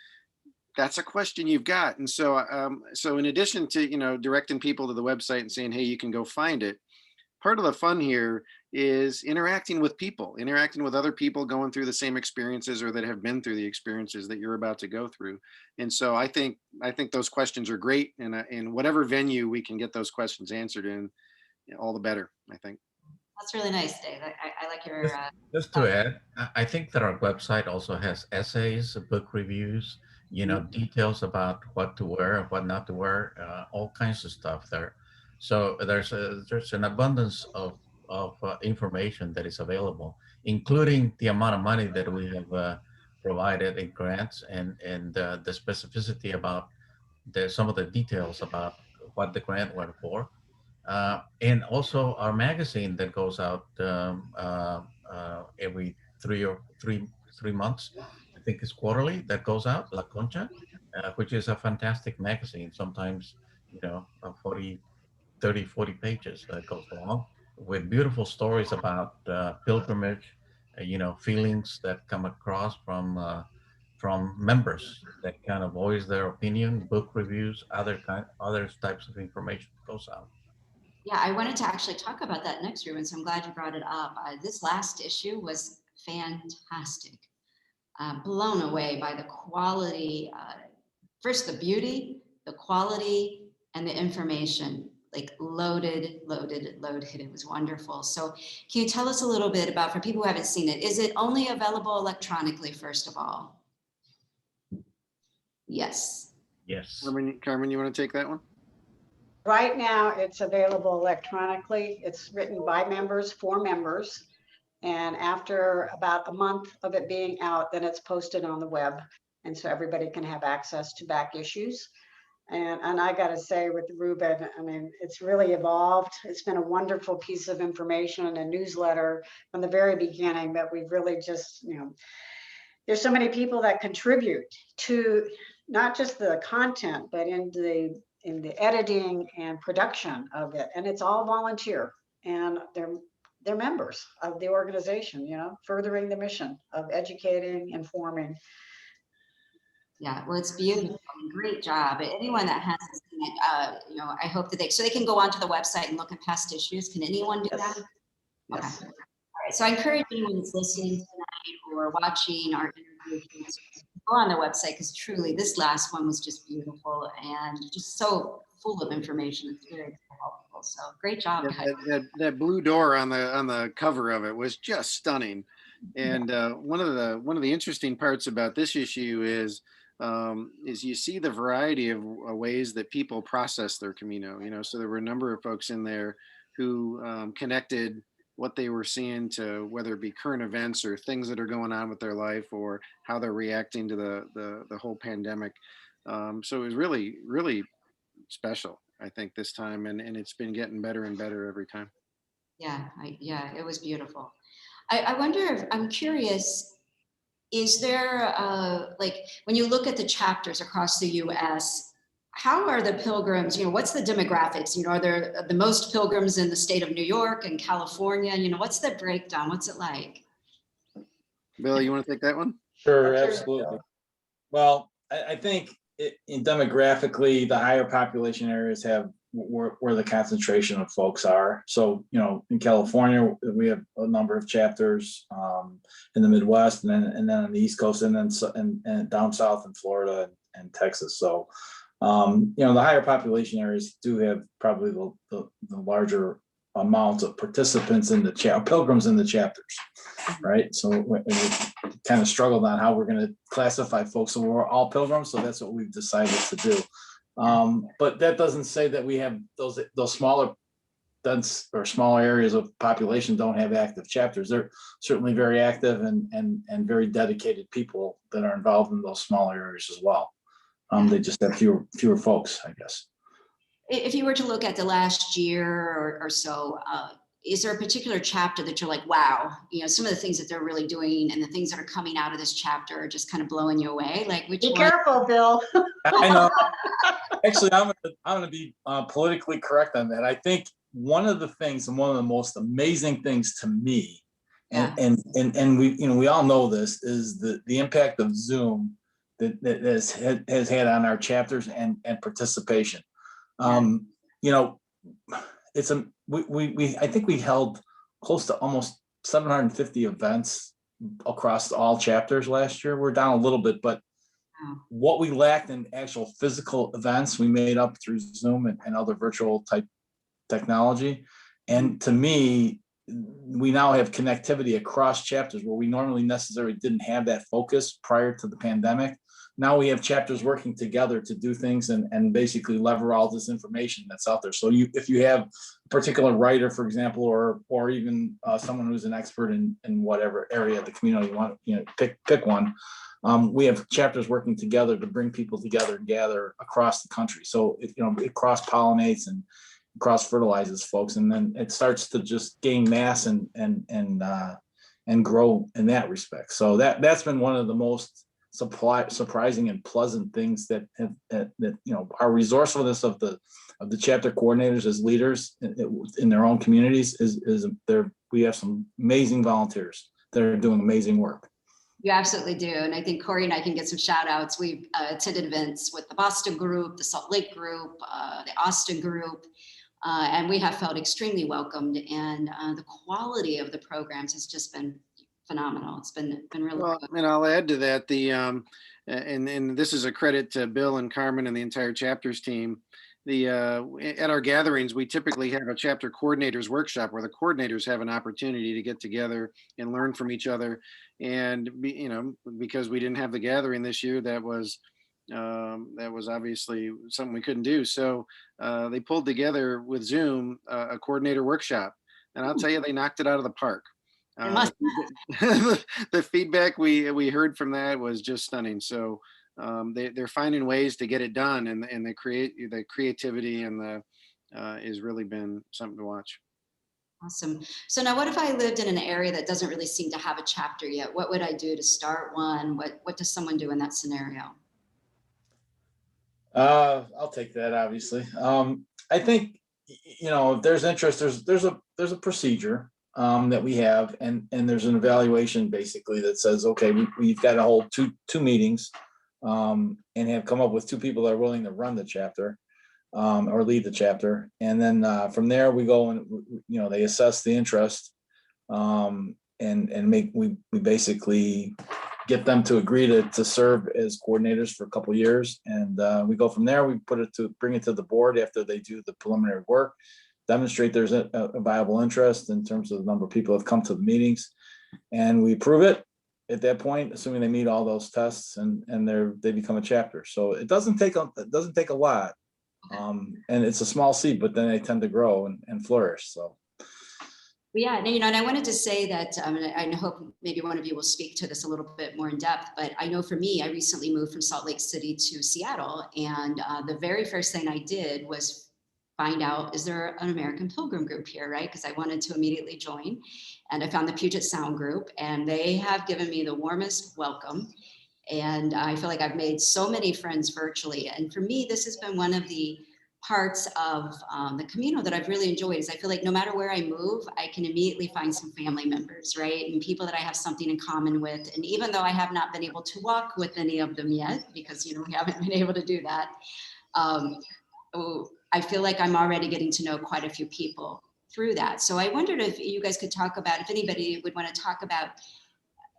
that's a question you've got. And so, so in addition to, directing people to the website and saying, hey, you can go find it, part of the fun here is interacting with people, interacting with other people going through the same experiences or that have been through the experiences that you're about to go through. And so I think those questions are great, and in whatever venue we can get those questions answered in, all the better, I think. That's really nice, Dave. I like your. Just to add, I think that our website also has essays, book reviews, details about what to wear and what not to wear, all kinds of stuff there. So there's an abundance of information that is available, including the amount of money that we have provided in grants, and the specificity about some of the details about what the grant went for. And also our magazine that goes out every three months. I think it's quarterly that goes out, La Concha, which is a fantastic magazine. Sometimes, 40 pages that goes along with beautiful stories about pilgrimage, feelings that come across from members that kind of voice their opinion, book reviews, other types of information goes out. Yeah, I wanted to actually talk about that next, Ruben, so I'm glad you brought it up. This last issue was fantastic. Blown away by the quality, first the beauty, the quality, and the information, like loaded. It was wonderful. So can you tell us a little bit about, for people who haven't seen it, is it only available electronically, first of all? Yes. Yes. Carmen, you want to take that one? Right now, it's available electronically. It's written by members, for members. And after about a month of it being out, then it's posted on the web. And so everybody can have access to back issues. And I got to say, with Ruben, I mean, it's really evolved. It's been a wonderful piece of information and a newsletter from the very beginning that we've really just, there's so many people that contribute to not just the content, but in the editing and production of it. And it's all volunteer, and they're members of the organization, furthering the mission of educating, informing. Yeah, well, it's beautiful. Great job. Anyone that hasn't seen it, I hope that they can go onto the website and look at past issues. Can anyone do that? Yes. Okay. All right. So I encourage anyone that's listening tonight or watching our interview to go on the website, because truly this last one was just beautiful and just so full of information. It's very helpful. So great job, guys. That blue door on the cover of it was just stunning. And one of the interesting parts about this issue is you see the variety of ways that people process their Camino. So there were a number of folks in there who connected what they were seeing to whether it be current events or things that are going on with their life or how they're reacting to the whole pandemic. So it was really, really special, I think, this time, and it's been getting better and better every time. Yeah, it was beautiful. I wonder if, I'm curious, is there like when you look at the chapters across the US, how are the pilgrims, what's the demographics? Are there the most pilgrims in the state of New York and California? What's the breakdown? What's it like? Bill, you want to take that one? Sure, absolutely. Well, I think demographically, the higher population areas have where the concentration of folks are. So, in California, we have a number of chapters, in the Midwest, and then on the East Coast, and then and down south in Florida and Texas. So, the higher population areas do have probably the larger amount of participants in the pilgrims in the chapters, right? So we kind of struggled on how we're going to classify folks. So we're all pilgrims, so that's what we've decided to do. But that doesn't say that we have those smaller, dense or smaller areas of population don't have active chapters. They're certainly very active and very dedicated people that are involved in those smaller areas as well. They just have fewer folks, I guess. If you were to look at the last year or so, is there a particular chapter that you're like, wow, some of the things that they're really doing and the things that are coming out of this chapter are just kind of blowing you away? Like, which Be one? careful, Bill. I know. Actually, I'm gonna be politically correct on that. I think one of the things and one of the most amazing things to me, and we all know this, is the impact of Zoom that has had on our chapters and participation. It's I think we held close to almost 750 events across all chapters last year. We're down a little bit, but what we lacked in actual physical events, we made up through Zoom and other virtual type technology. And to me, we now have connectivity across chapters where we normally necessarily didn't have that focus prior to the pandemic. Now we have chapters working together to do things and basically lever all this information that's out there. So if you have a particular writer, for example, or even someone who's an expert in whatever area of the community you want, pick one. We have chapters working together to bring people together and gather across the country. So it cross-pollinates and cross-fertilizes folks, and then it starts to just gain mass and grow in that respect. So that's been one of the most surprising and pleasant things that our resourcefulness of the chapter coordinators as leaders in their own communities is there. We have some amazing volunteers that are doing amazing work. You absolutely do. And I think Corey and I can get some shout outs. We've attended events with the Boston group, the Salt Lake group, the Austin group, and we have felt extremely welcomed. And the quality of the programs has just been phenomenal. It's been really good. And I'll add to that, and this is a credit to Bill and Carmen and the entire chapters team. At our gatherings, we typically have a chapter coordinators workshop where the coordinators have an opportunity to get together and learn from each other. And because we didn't have the gathering this year, that was obviously something we couldn't do. So they pulled together with Zoom a coordinator workshop, and I'll tell you, they knocked it out of the park. The feedback we heard from that was just stunning. So they're finding ways to get it done, and the creativity and has really been something to watch. Awesome. So now what if I lived in an area that doesn't really seem to have a chapter yet? What would I do to start one? What does someone do in that scenario? I'll take that, obviously. I think, if there's interest, there's a procedure that we have, and there's an evaluation basically that says, okay, we've got to hold two meetings and have come up with two people that are willing to run the chapter or lead the chapter. And then from there we go and, they assess the interest and we basically get them to agree to serve as coordinators for a couple of years. And we go from there, we bring it to the board after they do the preliminary work, demonstrate there's a viable interest in terms of the number of people who have come to the meetings, and we approve it at that point, assuming they meet all those tests, and they become a chapter. So it doesn't take a lot, and it's a small seed, but then they tend to grow and flourish. So. Yeah, and I wanted to say that, I hope maybe one of you will speak to this a little bit more in depth, but I know for me, I recently moved from Salt Lake City to Seattle, and the very first thing I did was find out, is there an American Pilgrim group here, right? Because I wanted to immediately join. And I found the Puget Sound group, and they have given me the warmest welcome. And I feel like I've made so many friends virtually. And for me, this has been one of the parts of the Camino that I've really enjoyed is I feel like no matter where I move, I can immediately find some family members, right? And people that I have something in common with. And even though I have not been able to walk with any of them yet, because, you know, we haven't been able to do that, I feel like I'm already getting to know quite a few people through that. So I wondered if you guys could talk about, if anybody would want to talk about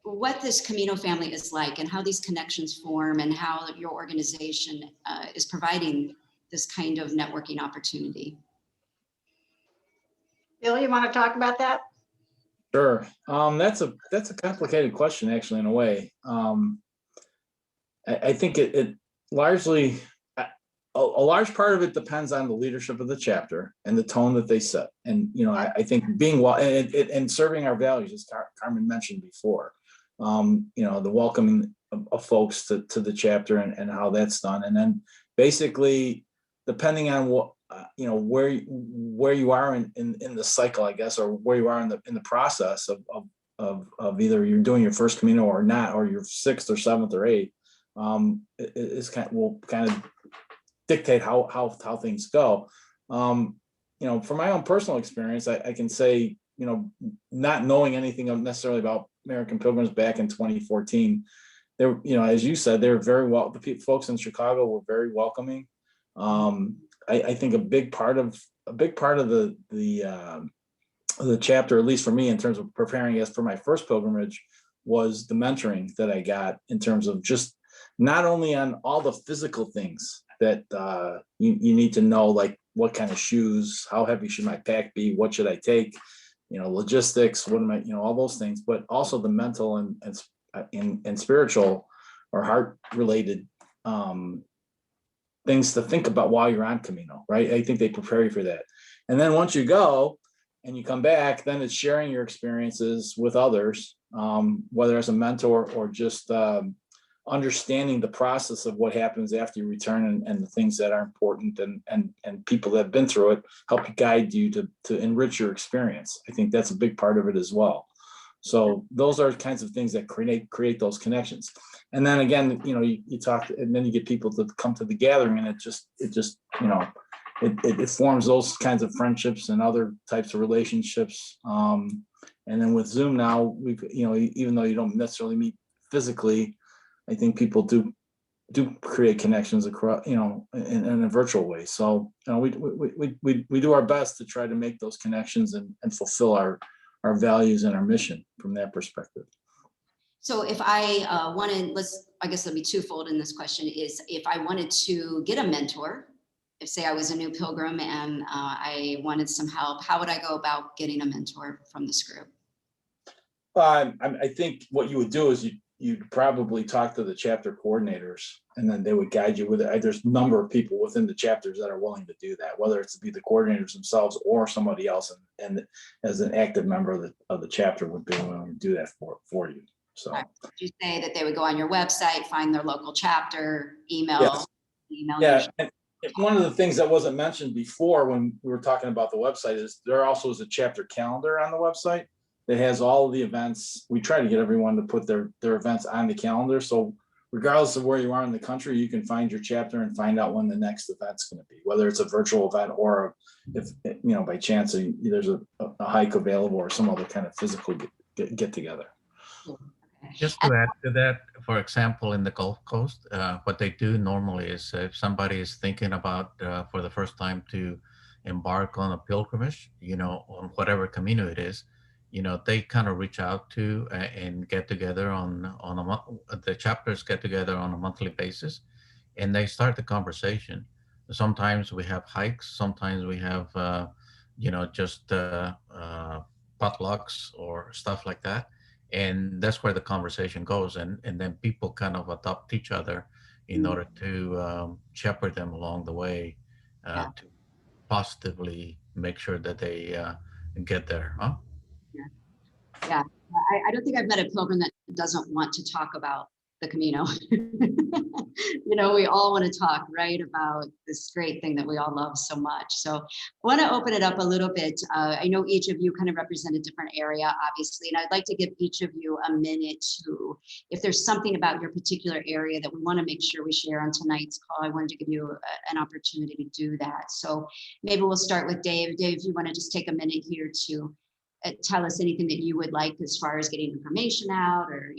what this Camino family is like and how these connections form and how your organization is providing this kind of networking opportunity. Bill, you want to talk about that? Sure. That's a complicated question, actually, in a way. I think it largely, a large part of it depends on the leadership of the chapter and the tone that they set. And, you know, I think being well and serving our values, as Carmen mentioned before, you know, the welcoming of folks to the chapter and how that's done. And then basically, depending on what, you know, where you are in the cycle, I guess, or where you are in the process of either you're doing your first Camino or not, or your 6th or 7th or 8th, will kind of dictate how things go. You know, from my own personal experience, I can say, you know, not knowing anything necessarily about American Pilgrims back in 2014, they're, you know, as you said, they're very well. The folks in Chicago were very welcoming. I think a big part of the chapter, at least for me, in terms of preparing us for my first pilgrimage, was the mentoring that I got in terms of just not only on all the physical things that you need to know, like what kind of shoes, how heavy should my pack be, what should I take, you know, logistics, what am I, you know, all those things, but also the mental and spiritual or heart related things to think about while you're on Camino, right? I think they prepare you for that. And then once you go and you come back, then it's sharing your experiences with others, whether as a mentor or just understanding the process of what happens after you return and the things that are important and people that have been through it help you guide you to enrich your experience. I think that's a big part of it as well. So those are kinds of things that create those connections. And then again, you know, you talk, and then you get people to come to the gathering, and it just, you know, it forms those kinds of friendships and other types of relationships. And then with Zoom now, we've, you know, even though you don't necessarily meet physically, I think people do create connections across, you know, in a virtual way. So, you know, we do our best to try to make those connections and fulfill our values and our mission from that perspective. So if I wanted, I guess there'll be twofold in this question, is if I wanted to get a mentor, if say I was a new pilgrim and I wanted some help, how would I go about getting a mentor from this group? I think what you would do is you'd probably talk to the chapter coordinators, and then they would guide you with it. There's a number of people within the chapters that are willing to do that, whether it's to be the coordinators themselves or somebody else, and as an active member of the chapter would be willing to do that for you. So Did you say that they would go on your website, find their local chapter, email? Yes. Email Yeah. And one of the things that wasn't mentioned before when we were talking about the website is there also is a chapter calendar on the website that has all of the events. We try to get everyone to put their events on the calendar. So regardless of where you are in the country, you can find your chapter and find out when the next event's going to be, whether it's a virtual event or if, you know, by chance there's a hike available or some other kind of physical get together. Just to add to that, for example, in the Gulf Coast, what they do normally is if somebody is thinking about for the first time to embark on a pilgrimage, you know, on whatever Camino it is, you know, they kind of reach out to and get together the chapters get together on a monthly basis, and they start the conversation. Sometimes we have hikes, sometimes we have, you know, just potlucks or stuff like that. And that's where the conversation goes. And then people kind of adopt each other in order to shepherd them along the way to positively make sure that they get there. Huh? Yeah. I don't think I've met a pilgrim that doesn't want to talk about the Camino. We all want to talk, right, about this great thing that we all love so much. So I want to open it up a little bit. I know each of you kind of represent a different area, obviously, and I'd like to give each of you a minute to, if there's something about your particular area that we want to make sure we share on tonight's call, I wanted to give you an opportunity to do that. So maybe we'll start with Dave. Dave, if you want to just take a minute here to tell us anything that you would like as far as getting information out, or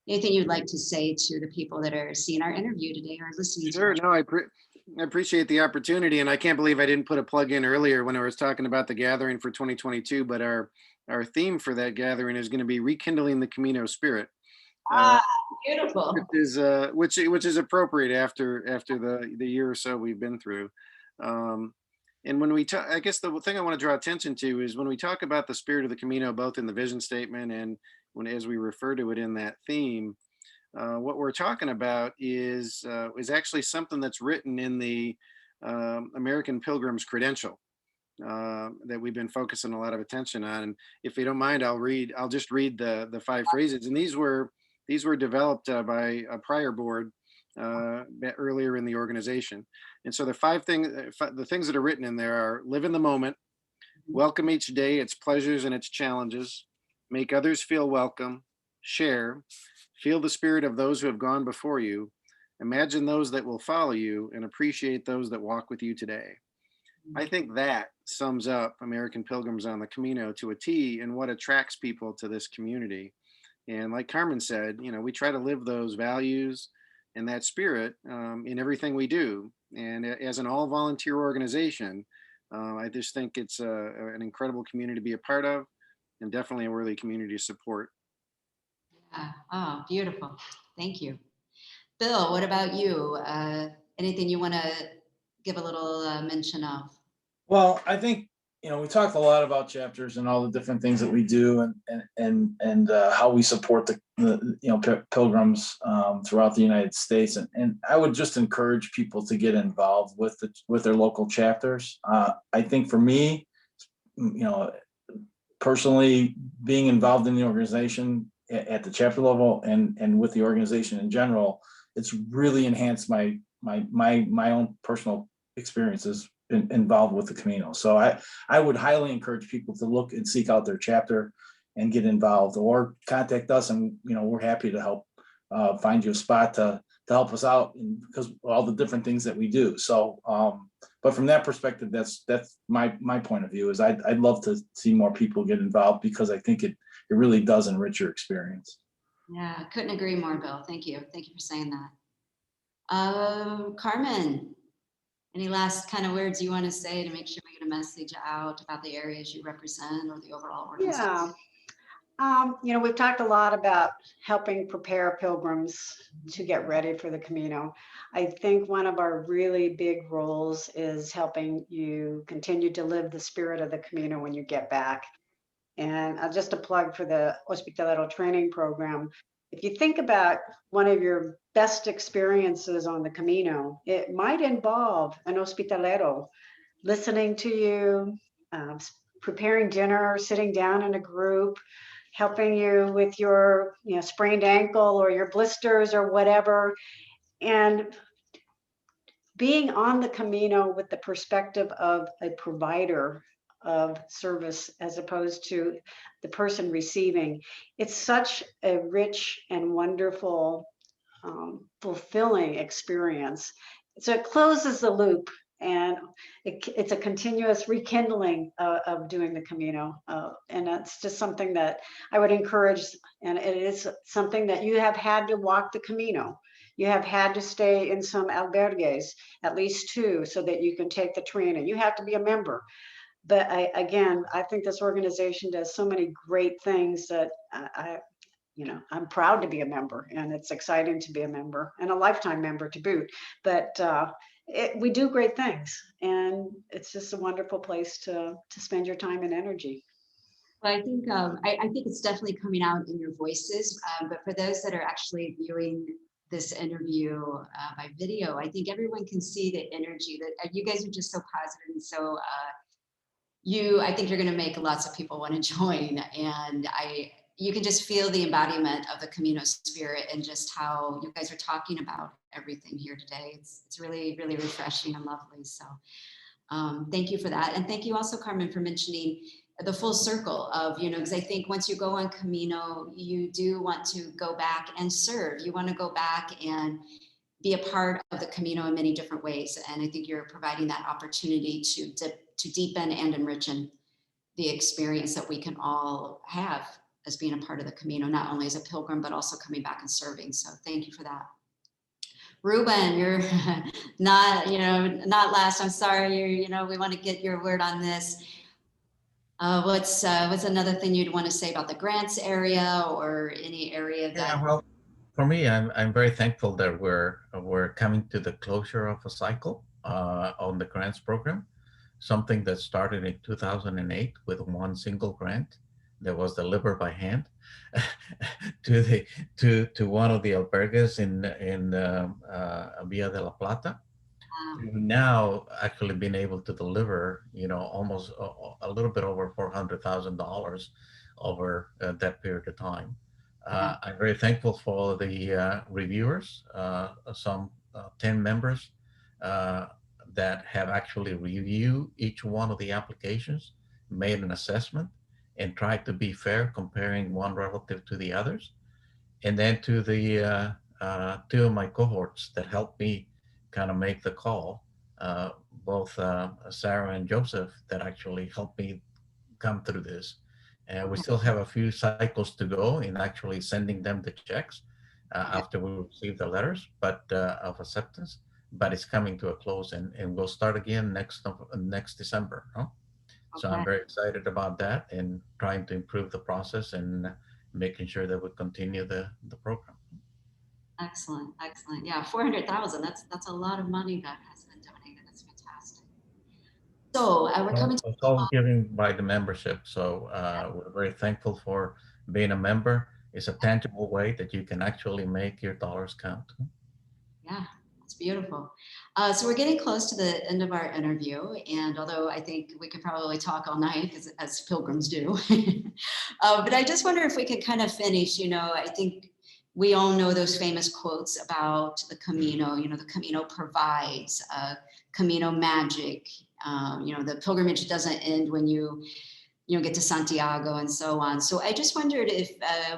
anything you'd like to say to the people that are seeing our interview today or listening Sure. to it. No, I appreciate the opportunity, and I can't believe I didn't put a plug in earlier when I was talking about the gathering for 2022. But our theme for that gathering is going to be rekindling the Camino spirit, Beautiful. which is appropriate after the year or so we've been through. And when we talk, I guess the thing I want to draw attention to is when we talk about the spirit of the Camino, both in the vision statement and as we refer to it in that theme, what we're talking about is actually something that's written in the American Pilgrim's credential that we've been focusing a lot of attention on. And if you don't mind, I'll just read the 5 phrases. And these were developed by a prior board earlier in the organization. And so the things that are written in there are: live in the moment, welcome each day, its pleasures and its challenges, make others feel welcome, share, feel the spirit of those who have gone before you, imagine those that will follow you, and appreciate those that walk with you today. I think that sums up American Pilgrims on the Camino to a T, and what attracts people to this community. And like Carmen said, we try to live those values and that spirit in everything we do. And as an all volunteer organization, I just think it's an incredible community to be a part of, and definitely a worthy community to support. Yeah. Oh, beautiful. Thank you. Bill, what about you? Anything you want to give a little mention of? Well, I think, we talked a lot about chapters and all the different things that we do, and how we support the pilgrims throughout the United States. And I would just encourage people to get involved with their local chapters. I think for me, personally, being involved in the organization at the chapter level and with the organization in general, it's really enhanced my own personal experiences involved with the Camino. So I would highly encourage people to look and seek out their chapter and get involved, or contact us, and we're happy to help find you a spot to help us out, because of all the different things that we do. So but from that perspective, that's my point of view, is I'd love to see more people get involved, because I think it really does enrich your experience. Yeah, couldn't agree more, Bill. Thank you for saying that. Carmen, any last kind of words you want to say to make sure we get a message out about the areas you represent or the overall organization? Yeah. We've talked a lot about helping prepare pilgrims to get ready for the Camino. I think one of our really big roles is helping you continue to live the spirit of the Camino when you get back. And just a plug for the Hospitalero training program. If you think about one of your best experiences on the Camino, it might involve an hospitalero listening to you, preparing dinner, sitting down in a group, helping you with your sprained ankle or your blisters or whatever, and being on the Camino with the perspective of a provider of service as opposed to the person receiving. It's such a rich and wonderful, fulfilling experience. So it closes the loop, and it's a continuous rekindling of doing the Camino. And that's just something that I would encourage. And it is something that you have had to walk the Camino. You have had to stay in some albergues, at least 2, so that you can take the training. You have to be a member. But I think this organization does so many great things that I'm proud to be a member, and it's exciting to be a member, and a lifetime member to boot. But we do great things, and it's just a wonderful place to spend your time and energy. Well, I think I think it's definitely coming out in your voices. But for those that are actually viewing this interview by video, I think everyone can see the energy that you guys are just so positive, and so I think you're going to make lots of people want to join. And you can just feel the embodiment of the Camino spirit and just how you guys are talking about everything here today. It's really, really refreshing and lovely. So thank you for that. And thank you also, Carmen, for mentioning the full circle of, because I think once you go on Camino, you do want to go back and serve. You want to go back and be a part of the Camino in many different ways. And I think you're providing that opportunity to deepen and enrichen the experience that we can all have as being a part of the Camino, not only as a pilgrim, but also coming back and serving. So thank you for that. Ruben, you're not last. I'm sorry. We want to get your word on this. What's another thing you'd want to say about the grants area or any area that? Yeah, well, for me, I'm very thankful that we're coming to the closure of a cycle on the grants program, something that started in 2008 with one single grant that was delivered by hand to one of the albergues in Villa de la Plata. Now actually being able to deliver, almost a little bit over $400,000 over that period of time. I'm very thankful for the reviewers, some 10 members that have actually reviewed each one of the applications, made an assessment, and tried to be fair comparing one relative to the others. And then to the two of my cohorts that helped me kind of make the call, both Sarah and Joseph, that actually helped me come through this. And we still have a few cycles to go in actually sending them the checks after we receive the letters of acceptance, but it's coming to a close, and we'll start again next December. Huh? So I'm very excited about that and trying to improve the process and making sure that we continue the program. Excellent, excellent. Yeah, 400,000. That's a lot of money that has been donated. That's fantastic. So we're coming to it's all given by the membership. So we're very thankful for being a member. It's a tangible way that you can actually make your dollars count. Yeah, it's beautiful. So we're getting close to the end of our interview. And although I think we could probably talk all night, as pilgrims do, but I just wonder if we could kind of finish, I think we all know those famous quotes about the Camino, the Camino provides, Camino magic, the pilgrimage doesn't end when you get to Santiago and so on. So I just wondered if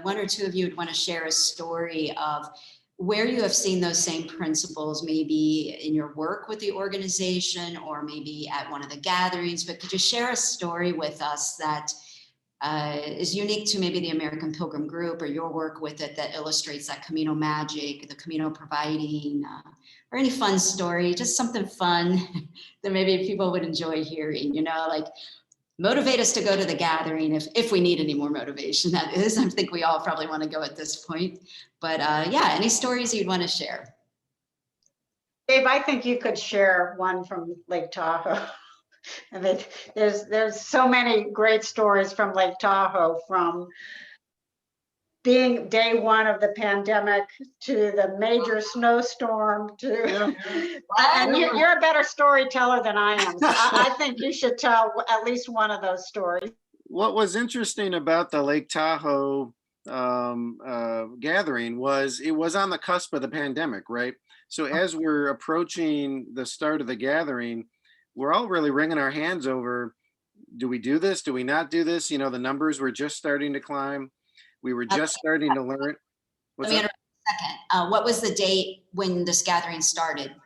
one or two of you would want to share a story of where you have seen those same principles, maybe in your work with the organization or maybe at one of the gatherings, but could you share a story with us that is unique to maybe the American Pilgrim group or your work with it that illustrates that Camino magic, the Camino providing, or any fun story, just something fun that maybe people would enjoy hearing, like motivate us to go to the gathering if we need any more motivation, that is. I think we all probably want to go at this point, but yeah, any stories you'd want to share? Dave, I think you could share one from Lake Tahoe. I mean, there's so many great stories from Lake Tahoe, from being day one of the pandemic to the major snowstorm to, and you're a better storyteller than I am. So I think you should tell at least one of those stories. What was interesting about the Lake Tahoe gathering was it was on the cusp of the pandemic, right? So as we're approaching the start of the gathering, we're all really wringing our hands over, do we do this? Do we not do this? The numbers were just starting to climb. We were just starting to learn. Let me interrupt a second. What was the date when this gathering started?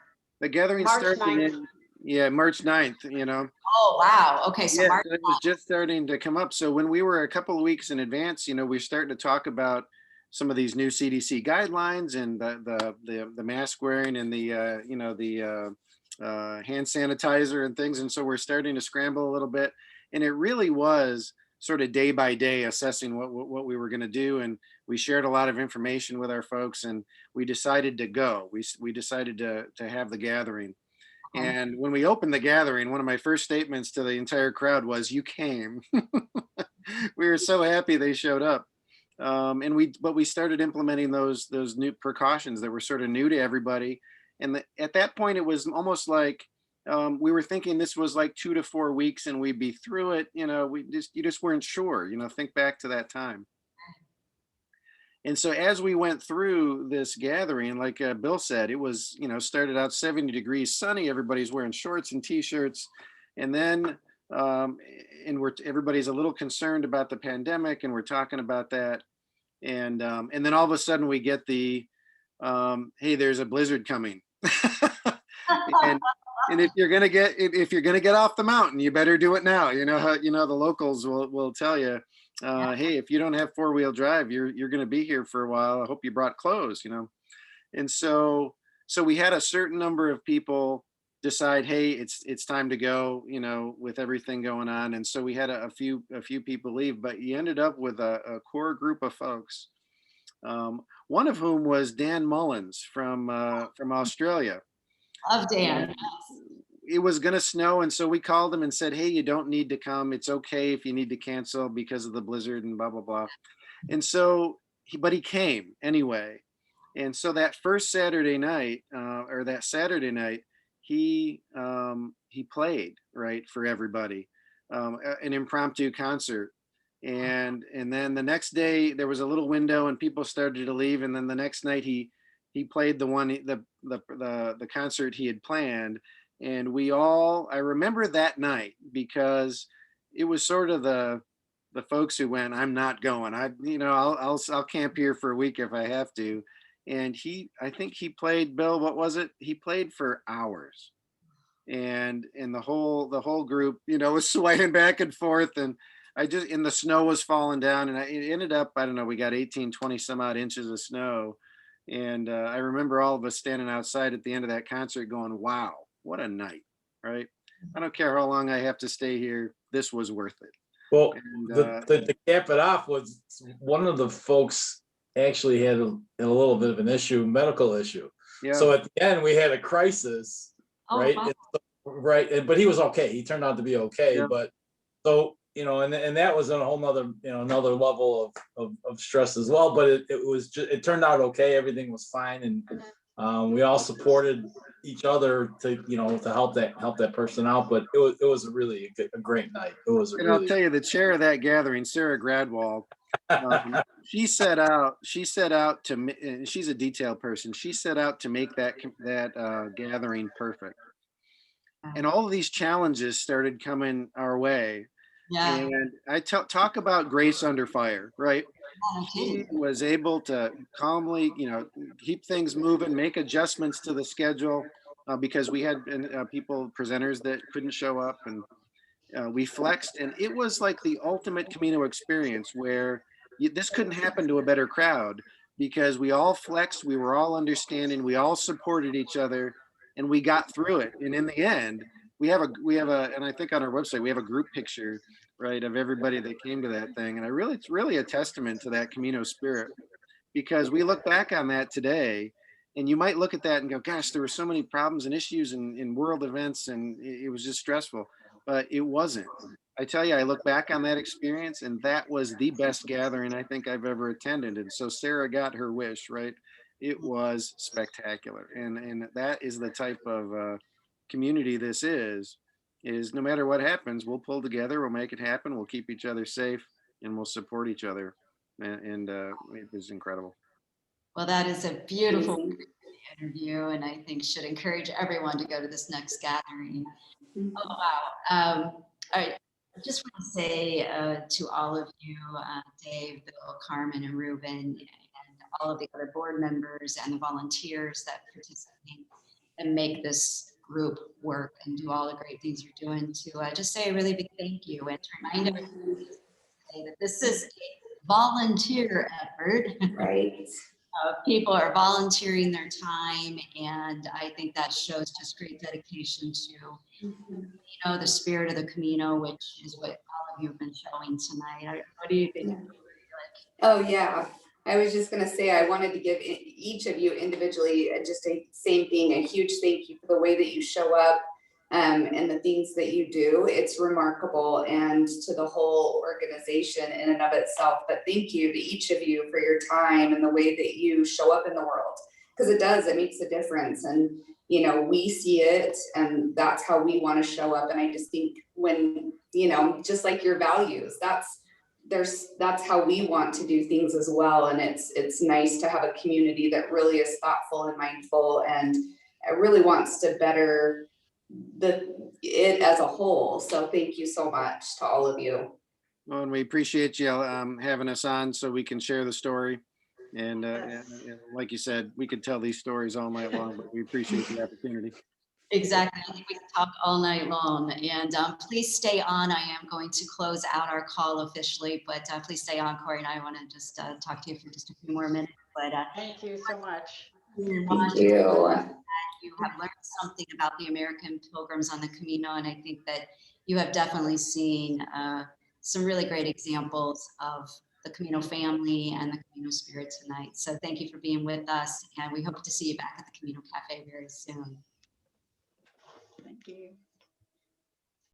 The gathering March started 9th. March 9th, Oh, wow. Okay, so March. It was just starting to come up. So when we were a couple of weeks in advance, we're starting to talk about some of these new CDC guidelines and the mask wearing and the hand sanitizer and things. And so we're starting to scramble a little bit. And it really was sort of day by day assessing what we were going to do. And we shared a lot of information with our folks, and we decided to go. We decided to have the gathering. And when we opened the gathering, one of my first statements to the entire crowd was, "You came." We were so happy they showed up. But we started implementing those new precautions that were sort of new to everybody. And at that point, it was almost like we were thinking this was like 2 to 4 weeks and we'd be through it. You just weren't sure. Think back to that time. And so as we went through this gathering, like Bill said, it was, started out 70 degrees sunny. Everybody's wearing shorts and t-shirts. And then, everybody's a little concerned about the pandemic, and we're talking about that. And then all of a sudden we get the, hey, there's a blizzard coming. and if you're gonna get off the mountain, you better do it now. The locals will tell you, hey, if you don't have 4-wheel drive, you're gonna be here for a while. I hope you brought clothes, And so we had a certain number of people decide, hey, it's time to go, with everything going on. And so we had a few people leave, but you ended up with a core group of folks. One of whom was Dan Mullins from Australia. Love Dan. It was going to snow, and so we called him and said, hey, you don't need to come. It's okay if you need to cancel because of the blizzard and blah, blah, blah. And so, but he came anyway. And so that first Saturday night, he played, right, for everybody, an impromptu concert. And then the next day there was a little window and people started to leave. And then the next night he played the concert he had planned. And I remember that night because it was sort of the folks who went, I'm not going. I'll camp here for a week if I have to. And I think he played, Bill, what was it? He played for hours. And the whole group, was swaying back and forth. And the snow was falling down, and it ended up, I don't know, we got 18, 20 some odd inches of snow. And I remember all of us standing outside at the end of that concert going, wow, what a night, right? I don't care how long I have to stay here. This was worth it. Well, And, to cap it off was one of the folks actually had a little bit of an issue, medical issue. yeah. So at the end we had a crisis, Oh, right? wow. But he was okay. He turned out to be okay. Yeah. But so, and that was a whole nother, another level of stress as well. But it turned out okay. Everything was fine. And we all supported each other to help that person out. But it was really a great night. It was And I'll tell you, the chair of that gathering, Sarah Gradwald, she set out to, and she's a detail person. She set out to make that gathering perfect. And all of these challenges started coming our way. Yeah. And I talk about grace under fire, right? She was able to calmly, keep things moving, make adjustments to the schedule because we had presenters that couldn't show up, and we flexed. And it was like the ultimate Camino experience where this couldn't happen to a better crowd because we all flexed, we were all understanding, we all supported each other, and we got through it. And in the end, we have and I think on our website, we have a group picture, right, of everybody that came to that thing. And it's really a testament to that Camino spirit, because we look back on that today and you might look at that and go, gosh, there were so many problems and issues in world events and it was just stressful, but it wasn't. I tell you, I look back on that experience and that was the best gathering I think I've ever attended. And so Sarah got her wish, right? It was spectacular. And that is the type of community this is no matter what happens, we'll pull together, we'll make it happen, we'll keep each other safe, and we'll support each other. And it was incredible. Well, that is a beautiful interview, and I think should encourage everyone to go to this next gathering. Oh, wow. I just want to say to all of you, Dave, Bill, Carmen, and Ruben, and all of the other board members and the volunteers that participate and make this group work and do all the great things you're doing, to just say a really big thank you and to remind everyone that this is a volunteer effort. Right. People are volunteering their time, and I think that shows just great dedication to the spirit of the Camino, which is what all of you have been showing tonight. What do you think? Oh yeah, I was just gonna say, I wanted to give each of you individually just a same thing, a huge thank you for the way that you show up and the things that you do. It's remarkable, and to the whole organization in and of itself. But thank you to each of you for your time and the way that you show up in the world, because it makes a difference. And we see it, and that's how we want to show up. And I just think when, just like your values, that's that's how we want to do things as well. And it's nice to have a community that really is thoughtful and mindful and really wants to better it as a whole. So thank you so much to all of you. Well, and we appreciate you having us on so we can share the story. And Yes. like you said, we could tell these stories all night long, but we appreciate the opportunity. Exactly. I think we can talk all night long. And please stay on. I am going to close out our call officially, but please stay on, Corey, and I want to just talk to you for just a few more minutes. But Thank you so much. Thank you. You have learned something about the American Pilgrims on the Camino, and I think that you have definitely seen some really great examples of the Camino family and the Camino spirit tonight. So thank you for being with us, and we hope to see you back at the Camino Cafe very soon. Thank you.